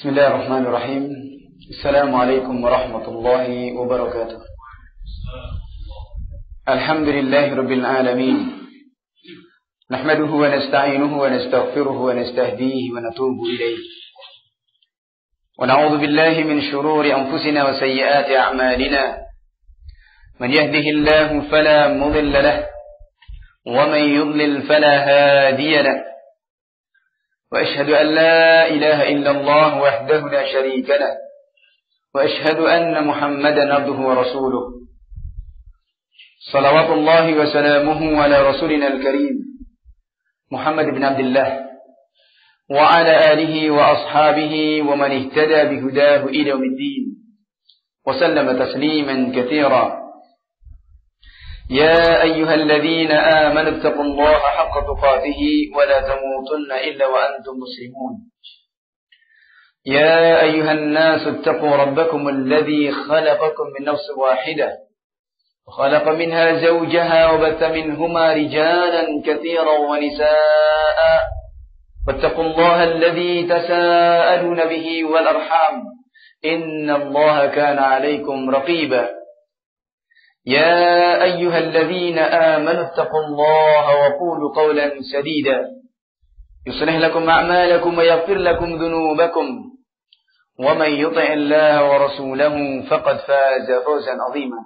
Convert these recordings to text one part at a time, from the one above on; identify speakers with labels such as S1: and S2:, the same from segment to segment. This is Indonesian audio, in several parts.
S1: Bismillahirrahmanirrahim. Assalamualaikum warahmatullahi wabarakatuh. Alhamdulillahirabbil alamin. Nahmaduhu wa nasta'inuhu wa nastaghfiruhu wa nastahdihi wa natubu ilayh. Wa na'udzu billahi min shururi anfusina wa sayyiati a'malina. Man yahdihillahu fala mudilla lahu wa man yudlil fala hadiya lahu. وأشهد أن لا إله إلا الله وحده لا شريك له وأشهد أن محمدا عبده ورسوله صلوات الله وسلامه على رسولنا الكريم محمد بن عبد الله وعلى آله وأصحابه ومن اهتدى بهداه إلى يوم الدين وسلم تسليما كثيرا. يا أيها الذين آمنوا اتقوا الله حق تقاته ولا تموتن إلا وأنتم مسلمون. يا أيها الناس اتقوا ربكم الذي خلقكم من نفس واحدة وخلق منها زوجها وبث منهما رجالا كثيرا ونساء واتقوا الله الذي تساءلون به والأرحام إن الله كان عليكم رقيبا. يا أيها الذين آمنوا اتقوا الله وقولوا قولا سديدا يصلح لكم أعمالكم ويغفر لكم ذنوبكم ومن يطع الله ورسوله فقد فاز فوزا عظيما.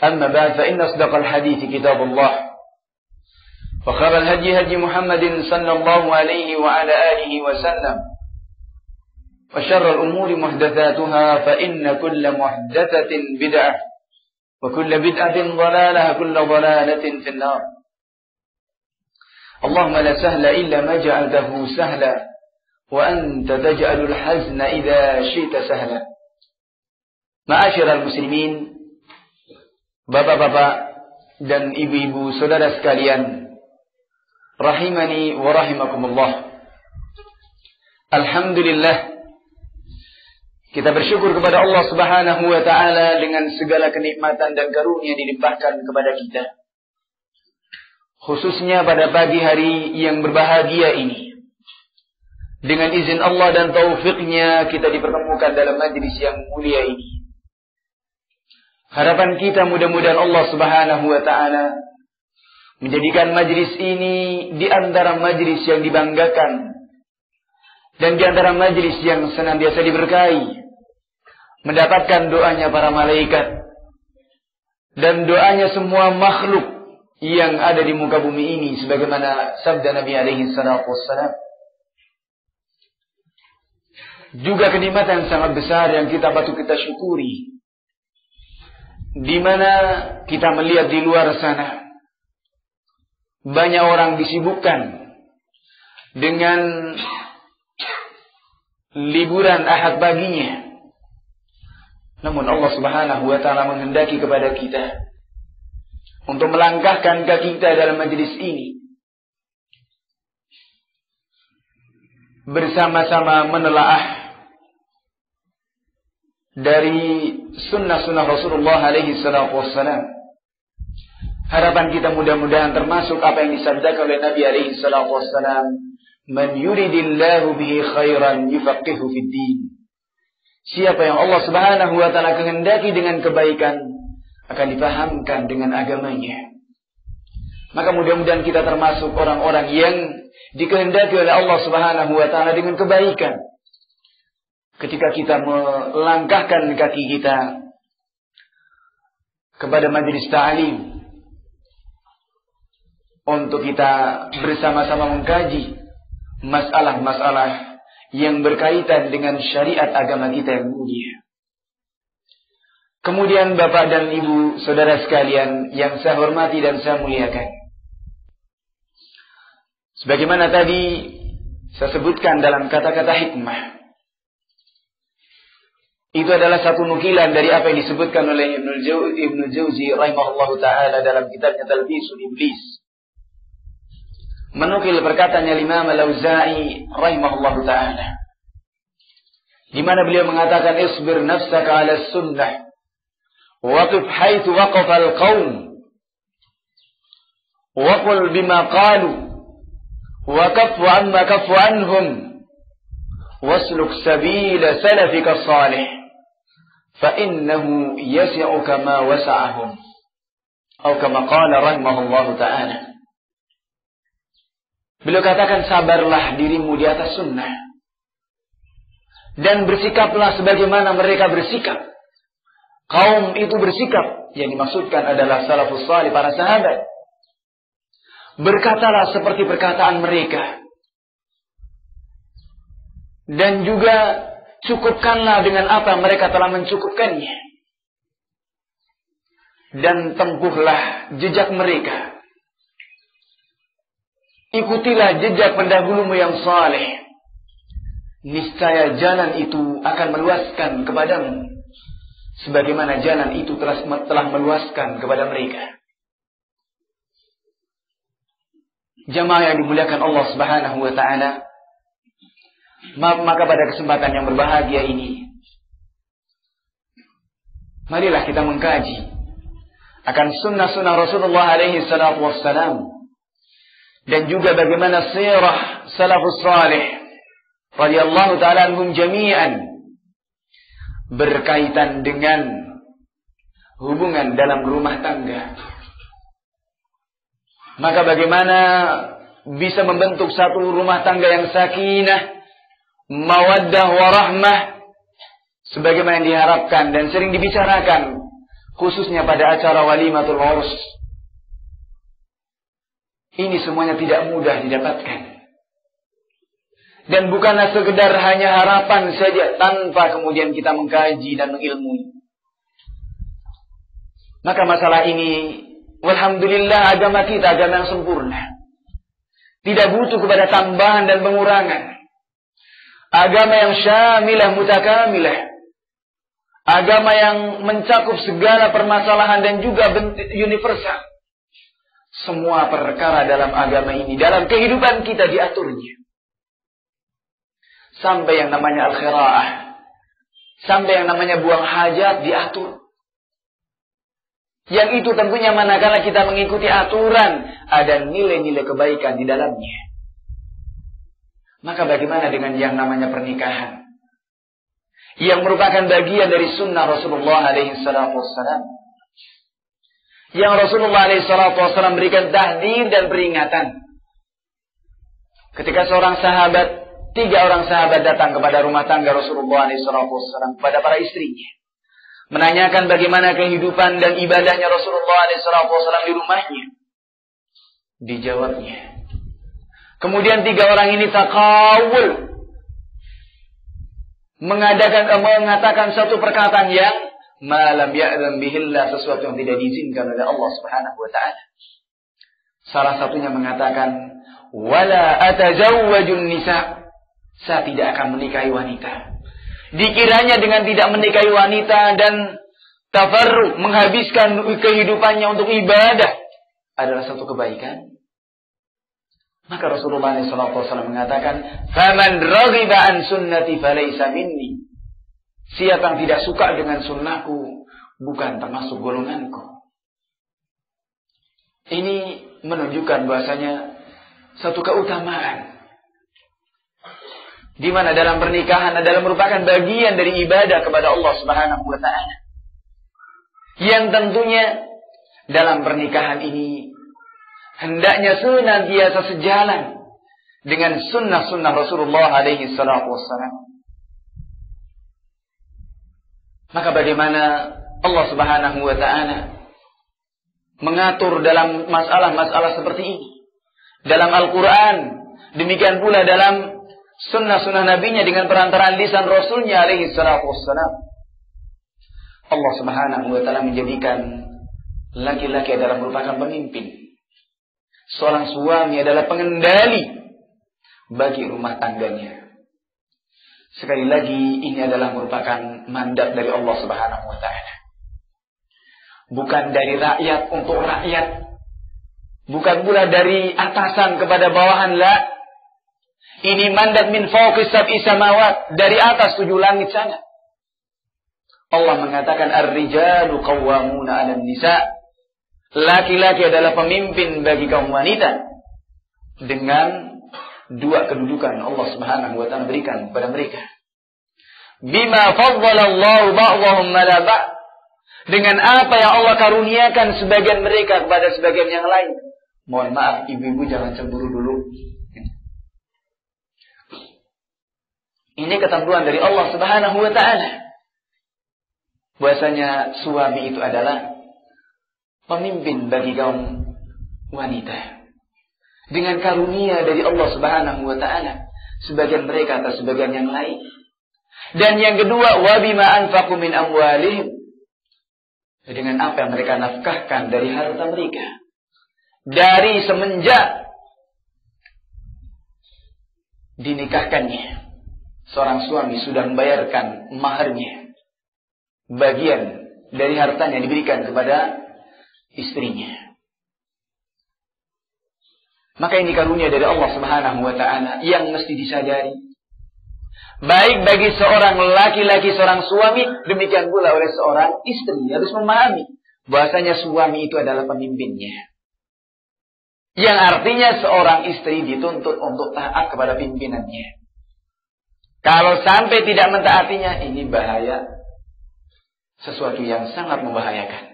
S1: أما بعد فإن أصدق الحديث كتاب الله وخير الهدي هدي محمد صلى الله عليه وعلى آله وسلم وشر الأمور محدثاتها فإن كل محدثة بدعة وكل بدعة ضلالة وكل ضلالة في النار. اللهم لا سهل إلا ما جعلته سهلا وأنت تجعل الحزن إذا شئت سهلا. Ma'asyiral muslimin, bapak-bapak dan ibu-ibu saudara sekalian, rahimani wa rahimakumullah. Alhamdulillah, kita bersyukur kepada Allah Subhanahu wa ta'ala dengan segala kenikmatan dan karunia dilimpahkan kepada kita. Khususnya pada pagi hari yang berbahagia ini. Dengan izin Allah dan taufiknya kita dipertemukan dalam majlis yang mulia ini. Harapan kita mudah-mudahan Allah Subhanahu wa ta'ala menjadikan majlis ini di antara majlis yang dibanggakan dan di antara majlis yang senantiasa diberkahi, mendapatkan doanya para malaikat dan doanya semua makhluk yang ada di muka bumi ini, sebagaimana sabda Nabi alaihi salatu wassalam. Juga kenikmatan sangat besar yang kita patut kita syukuri, di mana kita melihat di luar sana banyak orang disibukkan dengan liburan Ahad paginya. Namun Allah Subhanahu wa ta'ala menghendaki kepada kita untuk melangkahkan kaki kita dalam majlis ini, bersama-sama menelaah dari sunnah-sunnah Rasulullah alaihi salatu wassalam. Harapan kita mudah-mudahan termasuk apa yang disabdakan oleh Nabi alaihi salatu wassalam, man yuridillahu bihi khairan yufaqihu fid din. Siapa yang Allah Subhanahu wa ta'ala kehendaki dengan kebaikan akan dipahamkan dengan agamanya. Maka mudah-mudahan kita termasuk orang-orang yang dikehendaki oleh Allah Subhanahu wa ta'ala dengan kebaikan. Ketika kita melangkahkan kaki kita kepada majlis ta'lim untuk kita bersama-sama mengkaji masalah-masalah yang berkaitan dengan syariat agama kita yang mulia. Kemudian bapak dan ibu saudara sekalian yang saya hormati dan saya muliakan, sebagaimana tadi saya sebutkan dalam kata-kata hikmah, itu adalah satu nukilan dari apa yang disebutkan oleh Ibnu Jauzi rahimahullahu ta'ala dalam kitabnya Talbisul Iblis. Menukil perkataannya Imam Al-Auza'i rahimahullahu ta'ala, di mana beliau mengatakan, isbir nafsaka ala sunnah waqif haitsu waqafa al-qaum wa qul bima qalu wa kaffu amma kaffu anhum wasluk sabila salafika salih fa innahu yasi'uka ma wasa'ahum atau kama qala rahimahullahu ta'ala. Beliau katakan, sabarlah dirimu di atas sunnah dan bersikaplah sebagaimana mereka bersikap. Kaum itu bersikap, yang dimaksudkan adalah salafus salih, para sahabat. Berkatalah seperti perkataan mereka. Dan juga cukupkanlah dengan apa mereka telah mencukupkannya. Dan tempuhlah jejak mereka. Ikutilah jejak pendahulumu yang saleh. Niscaya jalan itu akan meluaskan kepadamu, sebagaimana jalan itu telah meluaskan kepada mereka. Jamaah yang dimuliakan Allah Subhanahu wa ta'ala, maka pada kesempatan yang berbahagia ini, marilah kita mengkaji akan sunnah-sunnah Rasulullah alaihi salatu wassalam, dan juga bagaimana sirah salafus salih radhiyallahu ta'ala anhum jami'an berkaitan dengan hubungan dalam rumah tangga. Maka bagaimana bisa membentuk satu rumah tangga yang sakinah, mawaddah warahmah, sebagaimana yang diharapkan dan sering dibicarakan, khususnya pada acara walimatul urus. Ini semuanya tidak mudah didapatkan. Dan bukanlah sekedar hanya harapan saja tanpa kemudian kita mengkaji dan mengilmui. Maka masalah ini, walhamdulillah, agama kita agama yang sempurna. Tidak butuh kepada tambahan dan pengurangan. Agama yang syamilah mutakamilah. Agama yang mencakup segala permasalahan dan juga universal. Semua perkara dalam agama ini, dalam kehidupan kita diaturnya. Sampai yang namanya al-khira'ah, sampai yang namanya buang hajat diatur. Yang itu tentunya manakala kita mengikuti aturan, ada nilai-nilai kebaikan di dalamnya. Maka bagaimana dengan yang namanya pernikahan, yang merupakan bagian dari sunnah Rasulullah alaihi salatu wassalam, yang Rasulullah alaihi salatu wassalam berikan tahdir dan peringatan. Ketika tiga orang sahabat datang kepada rumah tangga Rasulullah alaihi salatu wassalam, kepada para istrinya, menanyakan bagaimana kehidupan dan ibadahnya Rasulullah alaihi salatu wassalam di rumahnya. Dijawabnya. Kemudian tiga orang ini takawul, mengatakan satu perkataan yang malam ya'lam bihillah, sesuatu yang tidak diizinkan oleh Allah Subhanahu wa ta'ala. Salah satunya mengatakan, wala atazawwajun nisa, saya tidak akan menikahi wanita. Dikiranya dengan tidak menikahi wanita dan tafarruq, menghabiskan kehidupannya untuk ibadah, adalah satu kebaikan. Maka Rasulullah SAW mengatakan, faman raghiba an sunnati falaysa minni. Siapa yang tidak suka dengan sunnahku, bukan termasuk golonganku. Ini menunjukkan bahasanya satu keutamaan, di mana dalam pernikahan adalah merupakan bagian dari ibadah kepada Allah Subhanahu wa ta'ala. Yang tentunya dalam pernikahan ini hendaknya senantiasa sejalan dengan sunnah-sunnah Rasulullah alaihi salatu wassalam. Maka bagaimana Allah Subhanahu wa ta'ala mengatur dalam masalah-masalah seperti ini dalam Al-Quran, demikian pula dalam sunnah-sunnah nabinya dengan perantaraan lisan Rasulnya alaihi salatu wassalam. Allah Subhanahu wa ta'ala menjadikan laki-laki adalah merupakan pemimpin. Seorang suami adalah pengendali bagi rumah tangganya. Sekali lagi, ini adalah merupakan mandat dari Allah Subhanahu wa ta'ala. Bukan dari rakyat untuk rakyat. Bukan pula dari atasan kepada bawahan, la. Ini mandat min fawqis sab'i samawat, dari atas 7 langit sana. Allah mengatakan ar-rijalu qawwamuna 'alan nisa. Laki-laki adalah pemimpin bagi kaum wanita dengan dua kedudukan Allah Subhanahu wa taala berikan kepada mereka. Bima faddalallahu ba'dahum 'ala ba'd, dengan apa yang Allah karuniakan sebagian mereka kepada sebagian yang lain. Mohon maaf ibu-ibu, jangan cemburu dulu. Ini ketentuan dari Allah Subhanahu wa taala. Bahwasanya suami itu adalah pemimpin bagi kaum wanita. Dengan karunia dari Allah Subhanahu wa taala, sebagian mereka atas sebagian yang lain. Dan yang kedua, wa bima anfaqu min amwalihim, dengan apa yang mereka nafkahkan dari harta mereka. Dari semenjak dinikahkannya, seorang suami sudah membayarkan maharnya, bagian dari hartanya diberikan kepada istrinya. Maka ini karunia dari Allah Subhanahu wa taala yang mesti disadari. Baik bagi seorang laki-laki, seorang suami, demikian pula oleh seorang istri harus memahami bahwasanya suami itu adalah pemimpinnya. Yang artinya seorang istri dituntut untuk taat kepada pimpinannya. Kalau sampai tidak mentaatinya, ini bahaya. Sesuatu yang sangat membahayakan.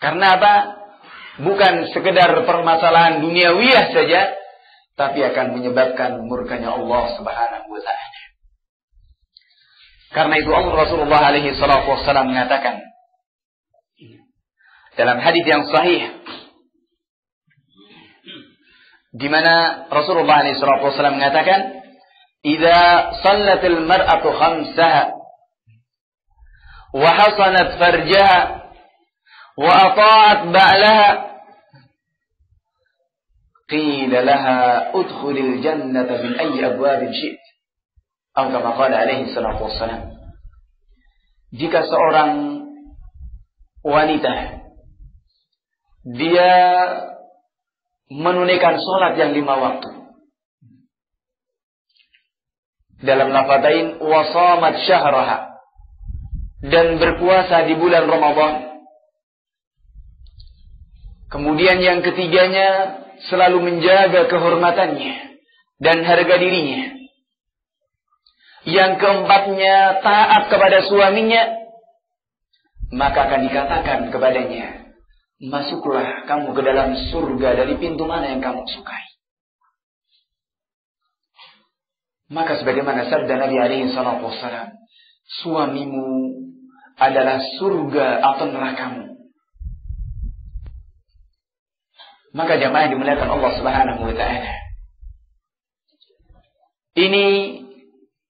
S1: Karena apa? Bukan sekedar permasalahan duniawiyah saja, tapi akan menyebabkan murkanya Allah Subhanahu wa taala. Karena itu Allah Rasulullah alaihi salatu wassalam mengatakan dalam hadis yang sahih, di mana Rasulullah alaihi salatu wassalam mengatakan, "Idza shallatil mar'atu khamsaha wa hasanat farjaha wa ata'at ba'laha qila laha udkhulil jannata min ayyi abwabin syi'ti." Atau kama qala alaihi salatu wassalam. Jika seorang wanita dia menunaikan sholat yang 5 waktu, dalam lafadzain wasamat syahraha, dan berpuasa di bulan Ramadan. Kemudian yang ketiganya selalu menjaga kehormatannya dan harga dirinya. Yang keempatnya taat kepada suaminya, maka akan dikatakan kepadanya, masuklah kamu ke dalam surga dari pintu mana yang kamu sukai. Maka sebagaimana sabda Nabi alaihi salatu wassalam, suamimu adalah surga atau nerakamu. Maka jamaah dimuliakan Allah Subhanahu wa taala, ini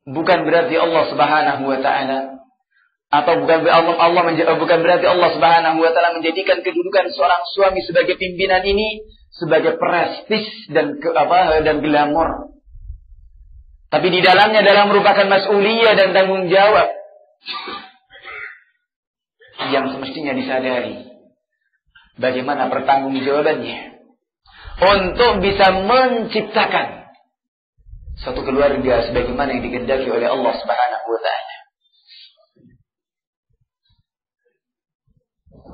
S1: bukan berarti Allah Subhanahu wa taala, atau bukan berarti Allah Subhanahu wa taala menjadikan kedudukan seorang suami sebagai pimpinan ini sebagai prestis dan dan glamor. Tapi di dalamnya adalah merupakan mas'uliyah dan tanggung jawab yang semestinya disadari bagaimana pertanggungjawabannya untuk bisa menciptakan satu keluarga sebagaimana yang dikehendaki oleh Allah Subhanahu wa taala.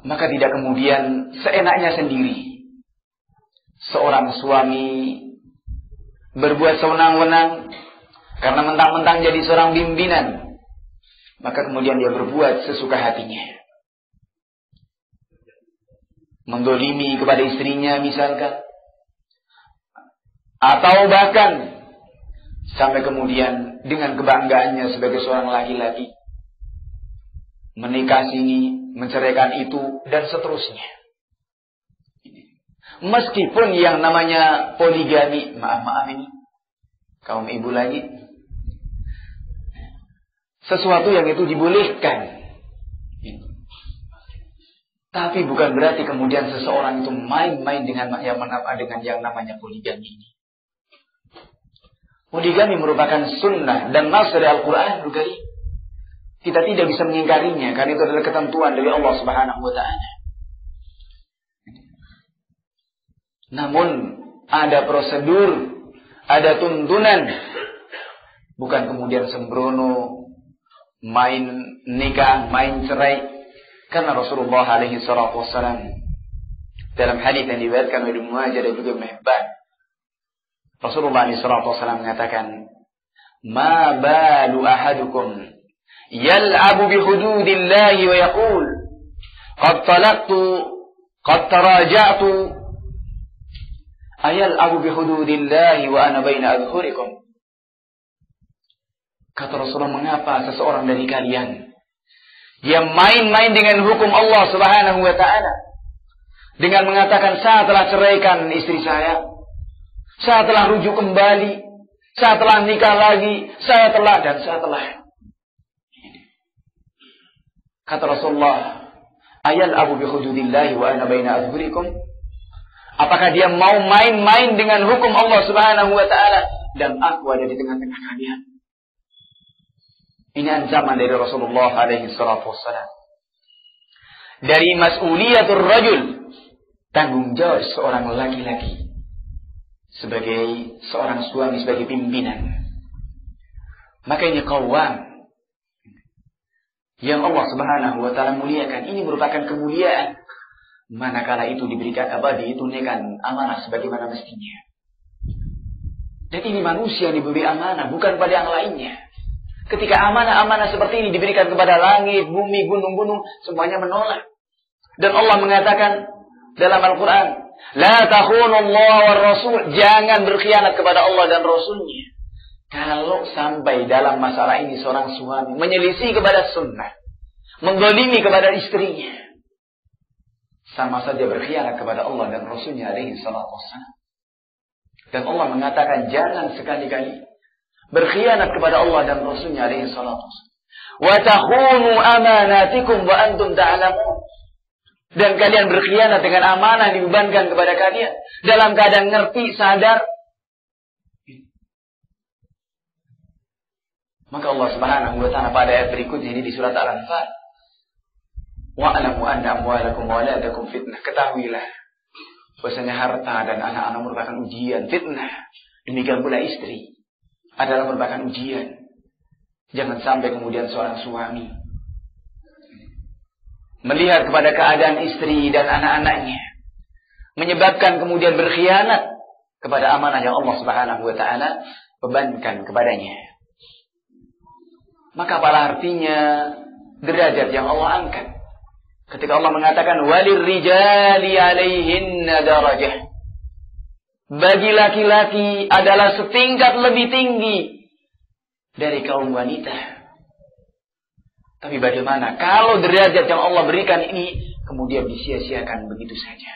S1: Maka tidak kemudian seenaknya sendiri seorang suami berbuat sewenang-wenang karena mentang-mentang jadi seorang pimpinan, maka kemudian dia berbuat sesuka hatinya, mendolimi kepada istrinya misalkan, atau bahkan sampai kemudian dengan kebanggaannya sebagai seorang laki-laki menikah sini, menceraikan itu, dan seterusnya. Meskipun yang namanya poligami, maaf ini kaum ibu lagi, sesuatu yang itu dibolehkan, tapi bukan berarti kemudian seseorang itu main-main dengan yang namanya poligami ini. Poligami merupakan sunnah dan nas dari Al-Quran juga. Kita tidak bisa mengingkarinya, karena itu adalah ketentuan dari Allah Subhanahu wa taala. Namun ada prosedur, ada tuntunan, bukan kemudian sembrono main nikah, main cerai. Karena Rasulullah alaihi salatu wassalam dalam hadis yang diriwayatkan oleh Ibnu Majah dan juga Ibnu Hibban, Rasulullah SAW mengatakan, "Ma balu ahadukum yal'abu bi hududillahi wa yaqul qad talaqtu qad taraja'tu ayal'abu bi hududillahi wa ana baina adhhurikum." Kata Rasulullah, mengapa seseorang dari kalian dia main-main dengan hukum Allah Subhanahu wa taala dengan mengatakan, saya telah ceraikan istri saya telah rujuk kembali, saya telah nikah lagi, saya telah. Kata Rasulullah, ayal abu bi hududillahi wa ana baina adhhurikum. Apakah dia mau main-main dengan hukum Allah Subhanahu wa taala dan aku ada di tengah-tengah kalian? Ini ancaman dari Rasulullah alaihi salatu wassalam. Dari mas'uliyatur rajul, tanggung jawab seorang laki-laki sebagai seorang suami, sebagai pimpinan. Maka ini qawwam yang Allah Subhanahu wa taala muliakan. Ini merupakan kemuliaan manakala itu diberikan ditunaikan amanah sebagaimana mestinya. Dan ini manusia yang diberi amanah, bukan pada yang lainnya. Ketika amanah-amanah seperti ini diberikan kepada langit, bumi, gunung-gunung, semuanya menolak. Dan Allah mengatakan dalam Al-Quran, la takhunullah war rasul, jangan berkhianat kepada Allah dan Rasulnya. Kalau sampai dalam masalah ini seorang suami menyelisih kepada sunnah, menggolimi kepada istrinya, sama saja berkhianat kepada Allah dan Rasulnya alaihi salatu wassalam. Dan Allah mengatakan, jangan sekali-kali berkhianat kepada Allah dan Rasulnya alaihi salatu wassalam. Wa takhunu amanatikum wa antum ta'lamun. Dan kalian berkhianat dengan amanah yang dibebankan kepada kalian dalam keadaan ngerti, sadar. Maka Allah Subhanahu wa taala pada ayat berikutnya ini di surat Al-Anfal, wa'lamu anna amwalakum wa auladakum fitnah. Ketahuilah bahwasanya harta dan anak-anak merupakan ujian, fitnah. Demikian pula istri adalah merupakan ujian. Jangan sampai kemudian seorang suami melihat kepada keadaan istri dan anak-anaknya, menyebabkan kemudian berkhianat kepada amanah yang Allah Subhanahu wa taala bebankan kepadanya. Maka apalah artinya derajat yang Allah angkat ketika Allah mengatakan walir rijali alaihinna darajah. Bagi laki-laki adalah setingkat lebih tinggi dari kaum wanita. Tapi bagaimana kalau derajat yang Allah berikan ini kemudian disia-siakan begitu saja?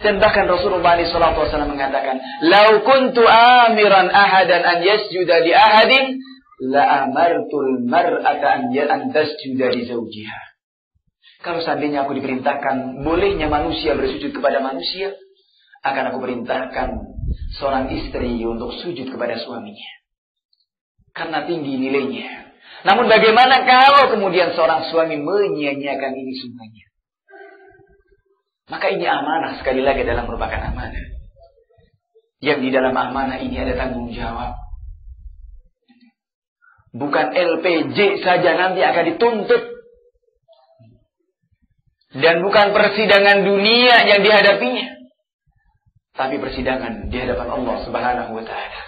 S1: Dan bahkan Rasulullah SAW mengatakan, "Lau kuntu amiran ahadan an yasjuda li ahadin, la amartul mar'ata an tasjuda li zawjiha." Kalau seandainya aku diperintahkan bolehnya manusia bersujud kepada manusia, akan aku perintahkan seorang istri untuk sujud kepada suaminya. Karena tinggi nilainya. Namun bagaimana kalau kemudian seorang suami menyia-nyiakan ini semuanya? Maka ini amanah, sekali lagi dalam merupakan amanah. Yang di dalam amanah ini ada tanggung jawab. Bukan LPJ saja nanti akan dituntut. Dan bukan persidangan dunia yang dihadapinya. Tapi persidangan di hadapan Allah Subhanahu wa taala.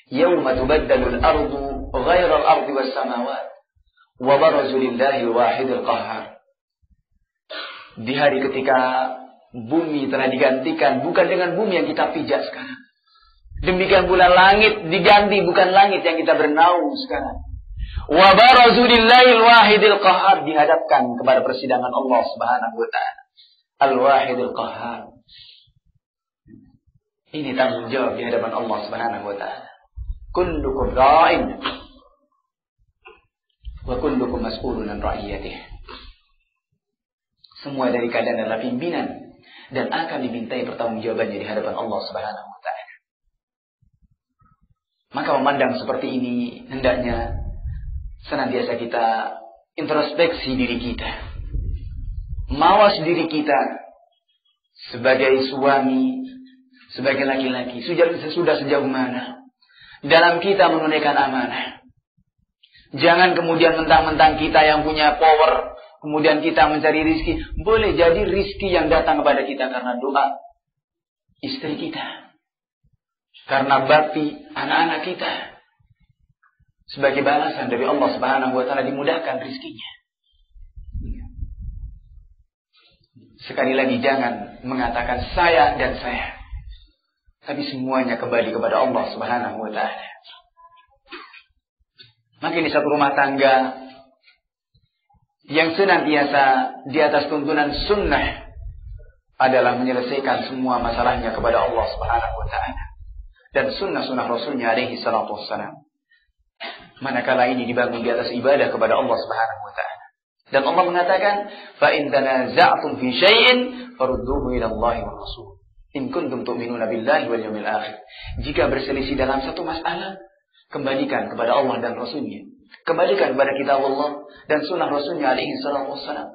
S1: Yauma tubaddalul ardu ghairal ardi was samawat wa barazu lillahil wahidil qahhar. Di hari ketika bumi telah digantikan bukan dengan bumi yang kita pijak sekarang. Demikian pula langit diganti bukan langit yang kita bernaung sekarang. Wa barazu lillahil wahidil qahhar, dihadapkan kepada persidangan Allah Subhanahu wa taala. Al-wahidil qahhar. Ini tanggung jawab di hadapan Allah Subhanahu wa taala. Kullukum ra'in wa kullukum mas'ulun an ra'iyatihi. Semua dari kalian adalah pimpinan dan akan dimintai pertanggungjawabannya di hadapan Allah Subhanahu wa taala. Maka memandang seperti ini hendaknya senantiasa kita introspeksi diri kita. Mawas diri kita sebagai suami, sebagai laki-laki, sudah sejauh mana dalam kita menunaikan amanah. Jangan kemudian mentang-mentang kita yang punya power, kemudian kita mencari rizki. Boleh jadi rizki yang datang kepada kita karena doa istri kita, karena bakti anak-anak kita. Sebagai balasan dari Allah Subhanahu wa taala dimudahkan rizkinya. Sekali lagi jangan mengatakan saya dan saya. Tapi semuanya kembali kepada Allah Subhanahu wa taala. Maka di satu rumah tangga yang senantiasa di atas tuntunan sunnah adalah menyelesaikan semua masalahnya kepada Allah Subhanahu wa taala dan sunnah-sunnah Rasulnya alaihi salatu wassalam. Manakala ini dibangun di atas ibadah kepada Allah Subhanahu wa taala. Dan Allah mengatakan, "Fa in tanaza'tum fi syai'in farudduhu ila Allah wa Rasul. In kuntum tu'minuna billahi wal yawmil akhir." Jika berselisih dalam satu masalah, kembalikan kepada Allah dan Rasulnya. Kembalikan kepada kitab Allah dan sunnah Rasulnya alaihi salatu wassalam.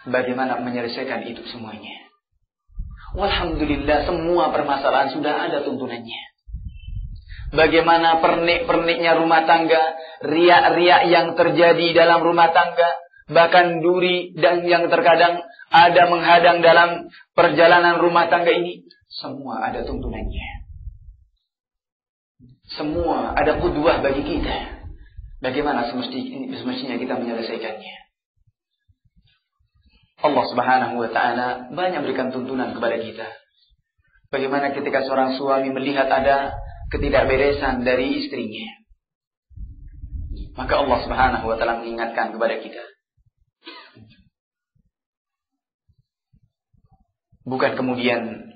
S1: Bagaimana menyelesaikan itu semuanya? Walhamdulillah, semua permasalahan sudah ada tuntunannya. Bagaimana pernik-perniknya rumah tangga, riak-riak yang terjadi dalam rumah tangga, bahkan duri dan yang terkadang ada menghadang dalam perjalanan rumah tangga ini, semua ada tuntunannya. Semua ada qudwah bagi kita. Bagaimana semestinya kita menyelesaikannya? Allah Subhanahu wa taala banyak berikan tuntunan kepada kita. Bagaimana ketika seorang suami melihat ada ketidakberesan dari istrinya, maka Allah Subhanahu wa taala mengingatkan kepada kita. Bukan kemudian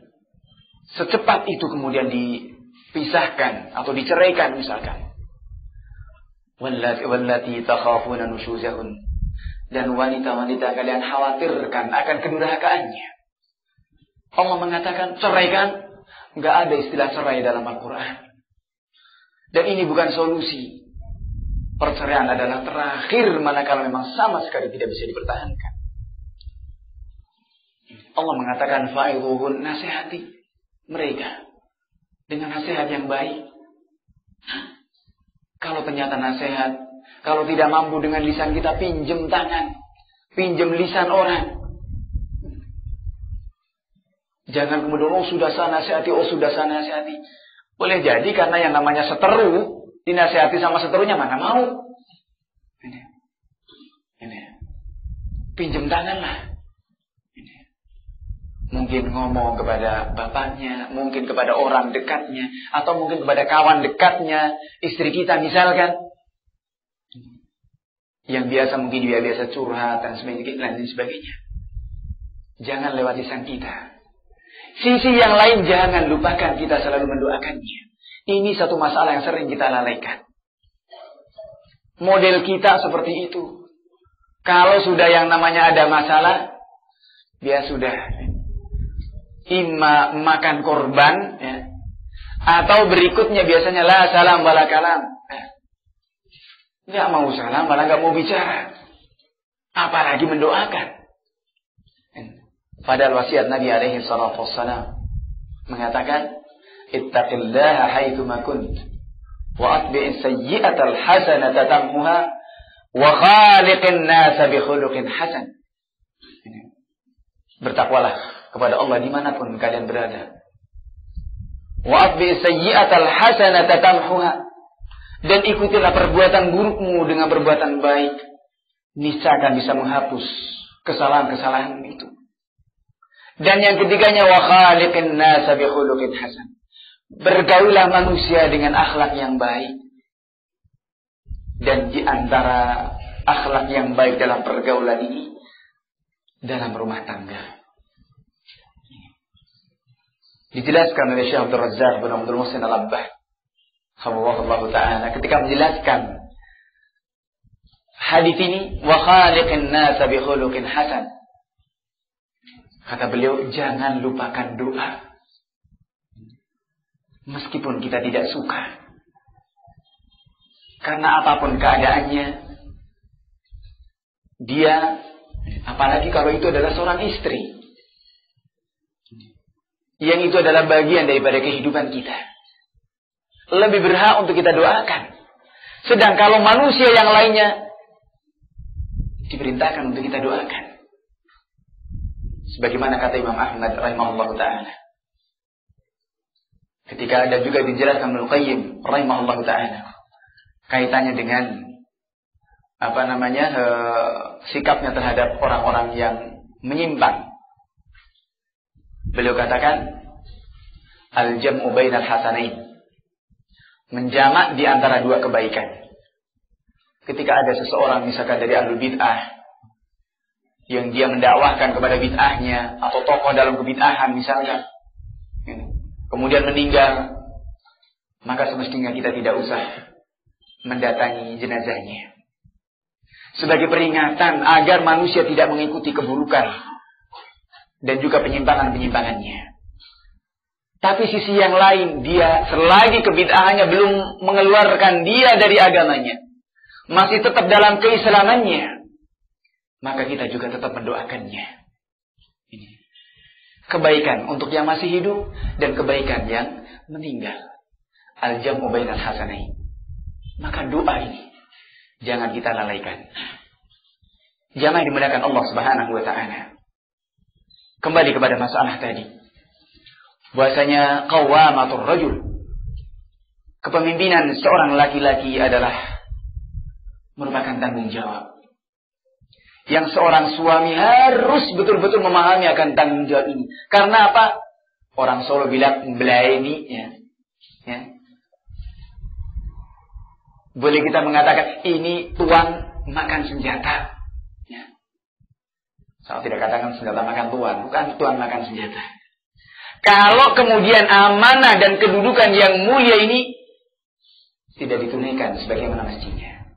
S1: secepat itu kemudian dipisahkan atau diceraikan misalkan. Wallati takhafuna nushuzahun, dan wanita-wanita kalian khawatirkan akan kedurhakaannya. Allah mengatakan ceraikan, enggak ada istilah cerai dalam Al-Qur'an. Dan ini bukan solusi. Perceraian adalah terakhir manakala memang sama sekali tidak bisa dipertahankan. Allah mengatakan fa'idhuhun, nasihati mereka dengan nasihat yang baik. Kalau ternyata nasihat, kalau tidak mampu dengan lisan kita, pinjam tangan, pinjam lisan orang. Jangan kemudian sudah saya nasihati, sudah saya nasihati. Boleh jadi karena yang namanya seteru, dinasihati sama seterunya mana mau. Ini. Pinjam tangan lah. Mungkin ngomong kepada bapaknya, mungkin kepada orang dekatnya, atau mungkin kepada kawan dekatnya, istri kita misalkan. Yang biasa mungkin dia biasa curhat dan sebagainya. Jangan lewat lisan kita. Sisi yang lain jangan lupakan, kita selalu mendoakannya. Ini satu masalah yang sering kita lalaikan. Model kita seperti itu. Kalau sudah yang namanya ada masalah, dia sudah imma makan korban, ya, atau berikutnya biasanya la salam wala kalam. Nggak mau salam, malah nggak mau bicara. Apalagi mendoakan. Padahal wasiat Nabi alaihi salatu wassalam mengatakan, ittaqillaha haitsuma kunt wa atbi'is sayyi'atal hasanata tamhuha wa khaliqin nasa bi khuluqin hasan. Bertakwalah kepada Allah dimanapun kalian berada. Wa atbi'is sayyi'atal hasanata tamhuha, dan ikutilah perbuatan burukmu dengan perbuatan baik, niscaya akan bisa menghapus kesalahan-kesalahan itu. Dan yang ketiganya, wa khaliqin nasa bi khuluqin hasan, bergaulah manusia dengan akhlak yang baik. Dan di antara akhlak yang baik dalam pergaulan ini, dalam rumah tangga. Dijelaskan oleh Syekh Abdul Razzaq bin Abdul Muhsin Al-Abbah, Allahu Ta'ala, ketika menjelaskan hadis ini, wa khaliqin nasa bi khuluqin hasan. Kata beliau, jangan lupakan doa. Meskipun kita tidak suka. Karena apapun keadaannya, dia, apalagi kalau itu adalah seorang istri, yang itu adalah bagian daripada kehidupan kita, lebih berhak untuk kita doakan. Sedang kalau manusia yang lainnya, diperintahkan untuk kita doakan. Sebagaimana kata Imam Ahmad rahimahullah ta'ala, Ketika ada juga dijelaskan Ibnu Qayyim rahimahullah taala kaitannya dengan sikapnya terhadap orang-orang yang menyimpang. Beliau katakan al-jam'u bainal hasanain, menjamak di antara dua kebaikan. Ketika ada seseorang misalkan dari ahlul bid'ah yang dia mendakwahkan kepada bid'ahnya atau tokoh dalam kebid'ahan misalkan, kemudian meninggal, maka semestinya kita tidak usah mendatangi jenazahnya. Sebagai peringatan agar manusia tidak mengikuti keburukan dan juga penyimpangan-penyimpangannya. Tapi sisi yang lain, dia selagi kebid'ahannya belum mengeluarkan dia dari agamanya, masih tetap dalam keislamannya, maka kita juga tetap mendoakannya. Ini kebaikan untuk yang masih hidup dan kebaikan yang meninggal. Al-jam'u bainal hasanain. Maka doa ini jangan kita lalaikan. Jamaah dimuliakan Allah Subhanahu wa taala. Kembali kepada masalah tadi. Bahwasanya qawwamatur rajul, kepemimpinan seorang laki-laki adalah merupakan tanggung jawab yang seorang suami harus betul-betul memahami akan tanggung jawab ini. Karena apa? Orang Solo bilang belaini, ya. Boleh kita mengatakan ini tuan makan senjata. Ya. Saya tidak katakan senjata makan tuan, bukan tuan makan senjata. Kalau kemudian amanah dan kedudukan yang mulia ini tidak ditunaikan sebagaimana mestinya,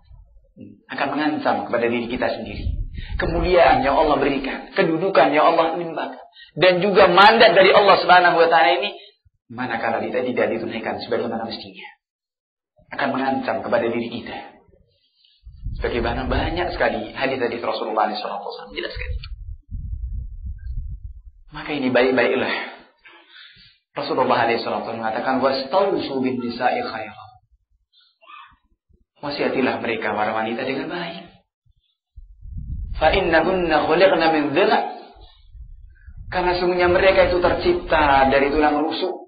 S1: akan mengancam kepada diri kita sendiri. Kemuliaan yang Allah berikan, kedudukan yang Allah limpahkan, dan juga mandat dari Allah Subhanahu wa taala ini, manakala kita tidak ditunaikan sebagaimana mestinya, akan mengancam kepada diri kita. Sebagaimana banyak sekali hadis-hadis Rasulullah SAW jelas sekali. Maka ini baik-baiklah. Rasulullah SAW mengatakan wastausu bin nisa'i khaira. Wasiatilah mereka para wanita dengan baik. Fa innahunna khuliqna min dhila'. Karena sesungguhnya mereka itu tercipta dari tulang rusuk.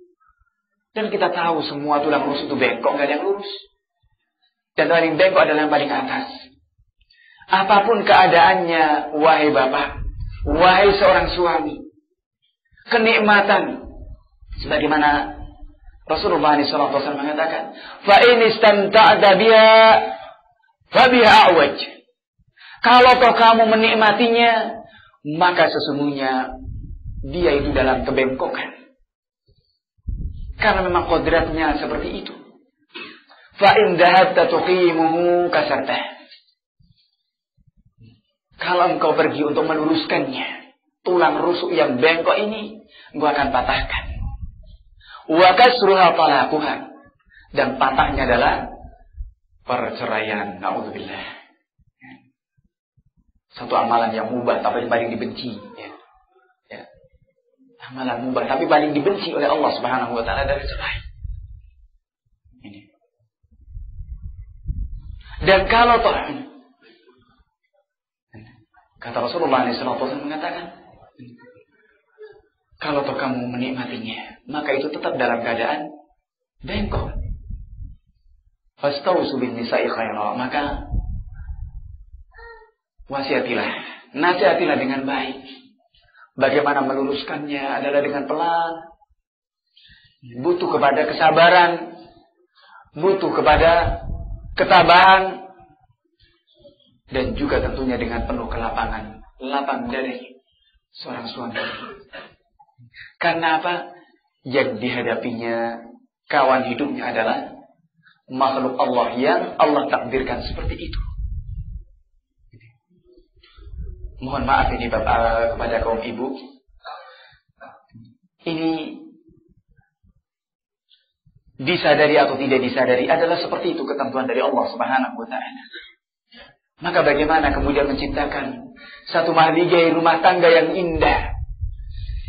S1: Dan kita tahu semua tulang rusuk itu bengkok, enggak ada yang lurus. Dan paling bengkok adalah yang paling atas. Apapun keadaannya, wahai bapak, wahai seorang suami, kenikmatan sebagaimana Rasulullah SAW mengatakan, fa in istamta'ta biha fa biha awaj. Kalau kamu menikmatinya, maka sesungguhnya dia itu dalam kebengkokan. Karena memang kodratnya seperti itu. Fa in dhahabta tuqimuhu kasartah. Kalau engkau pergi untuk meluruskannya, tulang rusuk yang bengkok ini engkau akan patahkan. Wa kasruha talaquha, dan patahnya adalah perceraian. Naudzubillah. Satu amalan yang mubah tapi paling dibenci, ya. Amalan mubah tapi paling dibenci oleh Allah Subhanahu wa taala dari cerai. Ini. Dan kalau kata Rasulullah SAW mengatakan, kalau kamu menikmatinya, maka itu tetap dalam keadaan bengkok. Fastausu bin nisa'i khaira, maka wasiatilah, nasihatilah dengan baik. Bagaimana meluruskannya adalah dengan pelan. Butuh kepada kesabaran, butuh kepada ketabahan, dan juga tentunya dengan penuh kelapangan, lapang dari seorang suami. Karena apa? Yang dihadapinya kawan hidupnya adalah makhluk Allah yang Allah takdirkan seperti itu. Mohon maaf ini Bapak kepada kaum ibu. Ini disadari atau tidak disadari adalah seperti itu ketentuan dari Allah Subhanahu wa taala. Maka bagaimana kemudian menciptakan satu mahligai rumah tangga yang indah,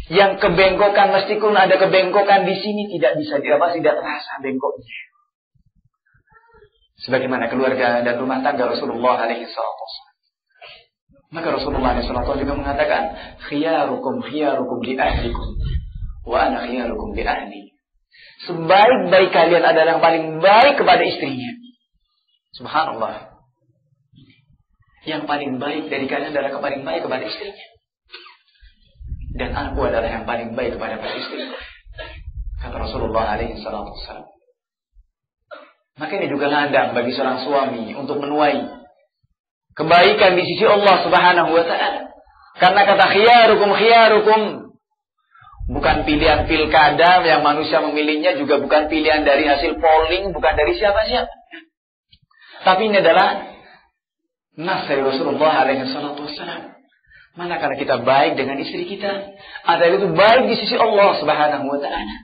S1: yang kebengkokan, meskipun ada kebengkokan di sini tidak bisa tidak terasa bengkoknya. Sebagaimana keluarga dan rumah tangga Rasulullah SAW. Maka Rasulullah SAW juga mengatakan, khiyarukum li ahlikum wa ana khiyarukum li ahli. Sebaik-baik kalian adalah yang paling baik kepada istrinya. Subhanallah. Yang paling baik dari kalian adalah yang paling baik kepada istrinya. Dan aku adalah yang paling baik kepada istrinya. Kata Rasulullah alaihi salatu wassalam. Maka ini juga ladang bagi seorang suami untuk menuai kebaikan di sisi Allah Subhanahu wa taala. Karena kata khiyarukum bukan pilihan pilkada yang manusia memilihnya, juga bukan pilihan dari hasil polling, bukan dari siapa-siapa. Tapi ini adalah nas dari Rasulullah alaihi salatu wassalam. Manakala kita baik dengan istri kita, adalah itu baik di sisi Allah Subhanahu wa taala.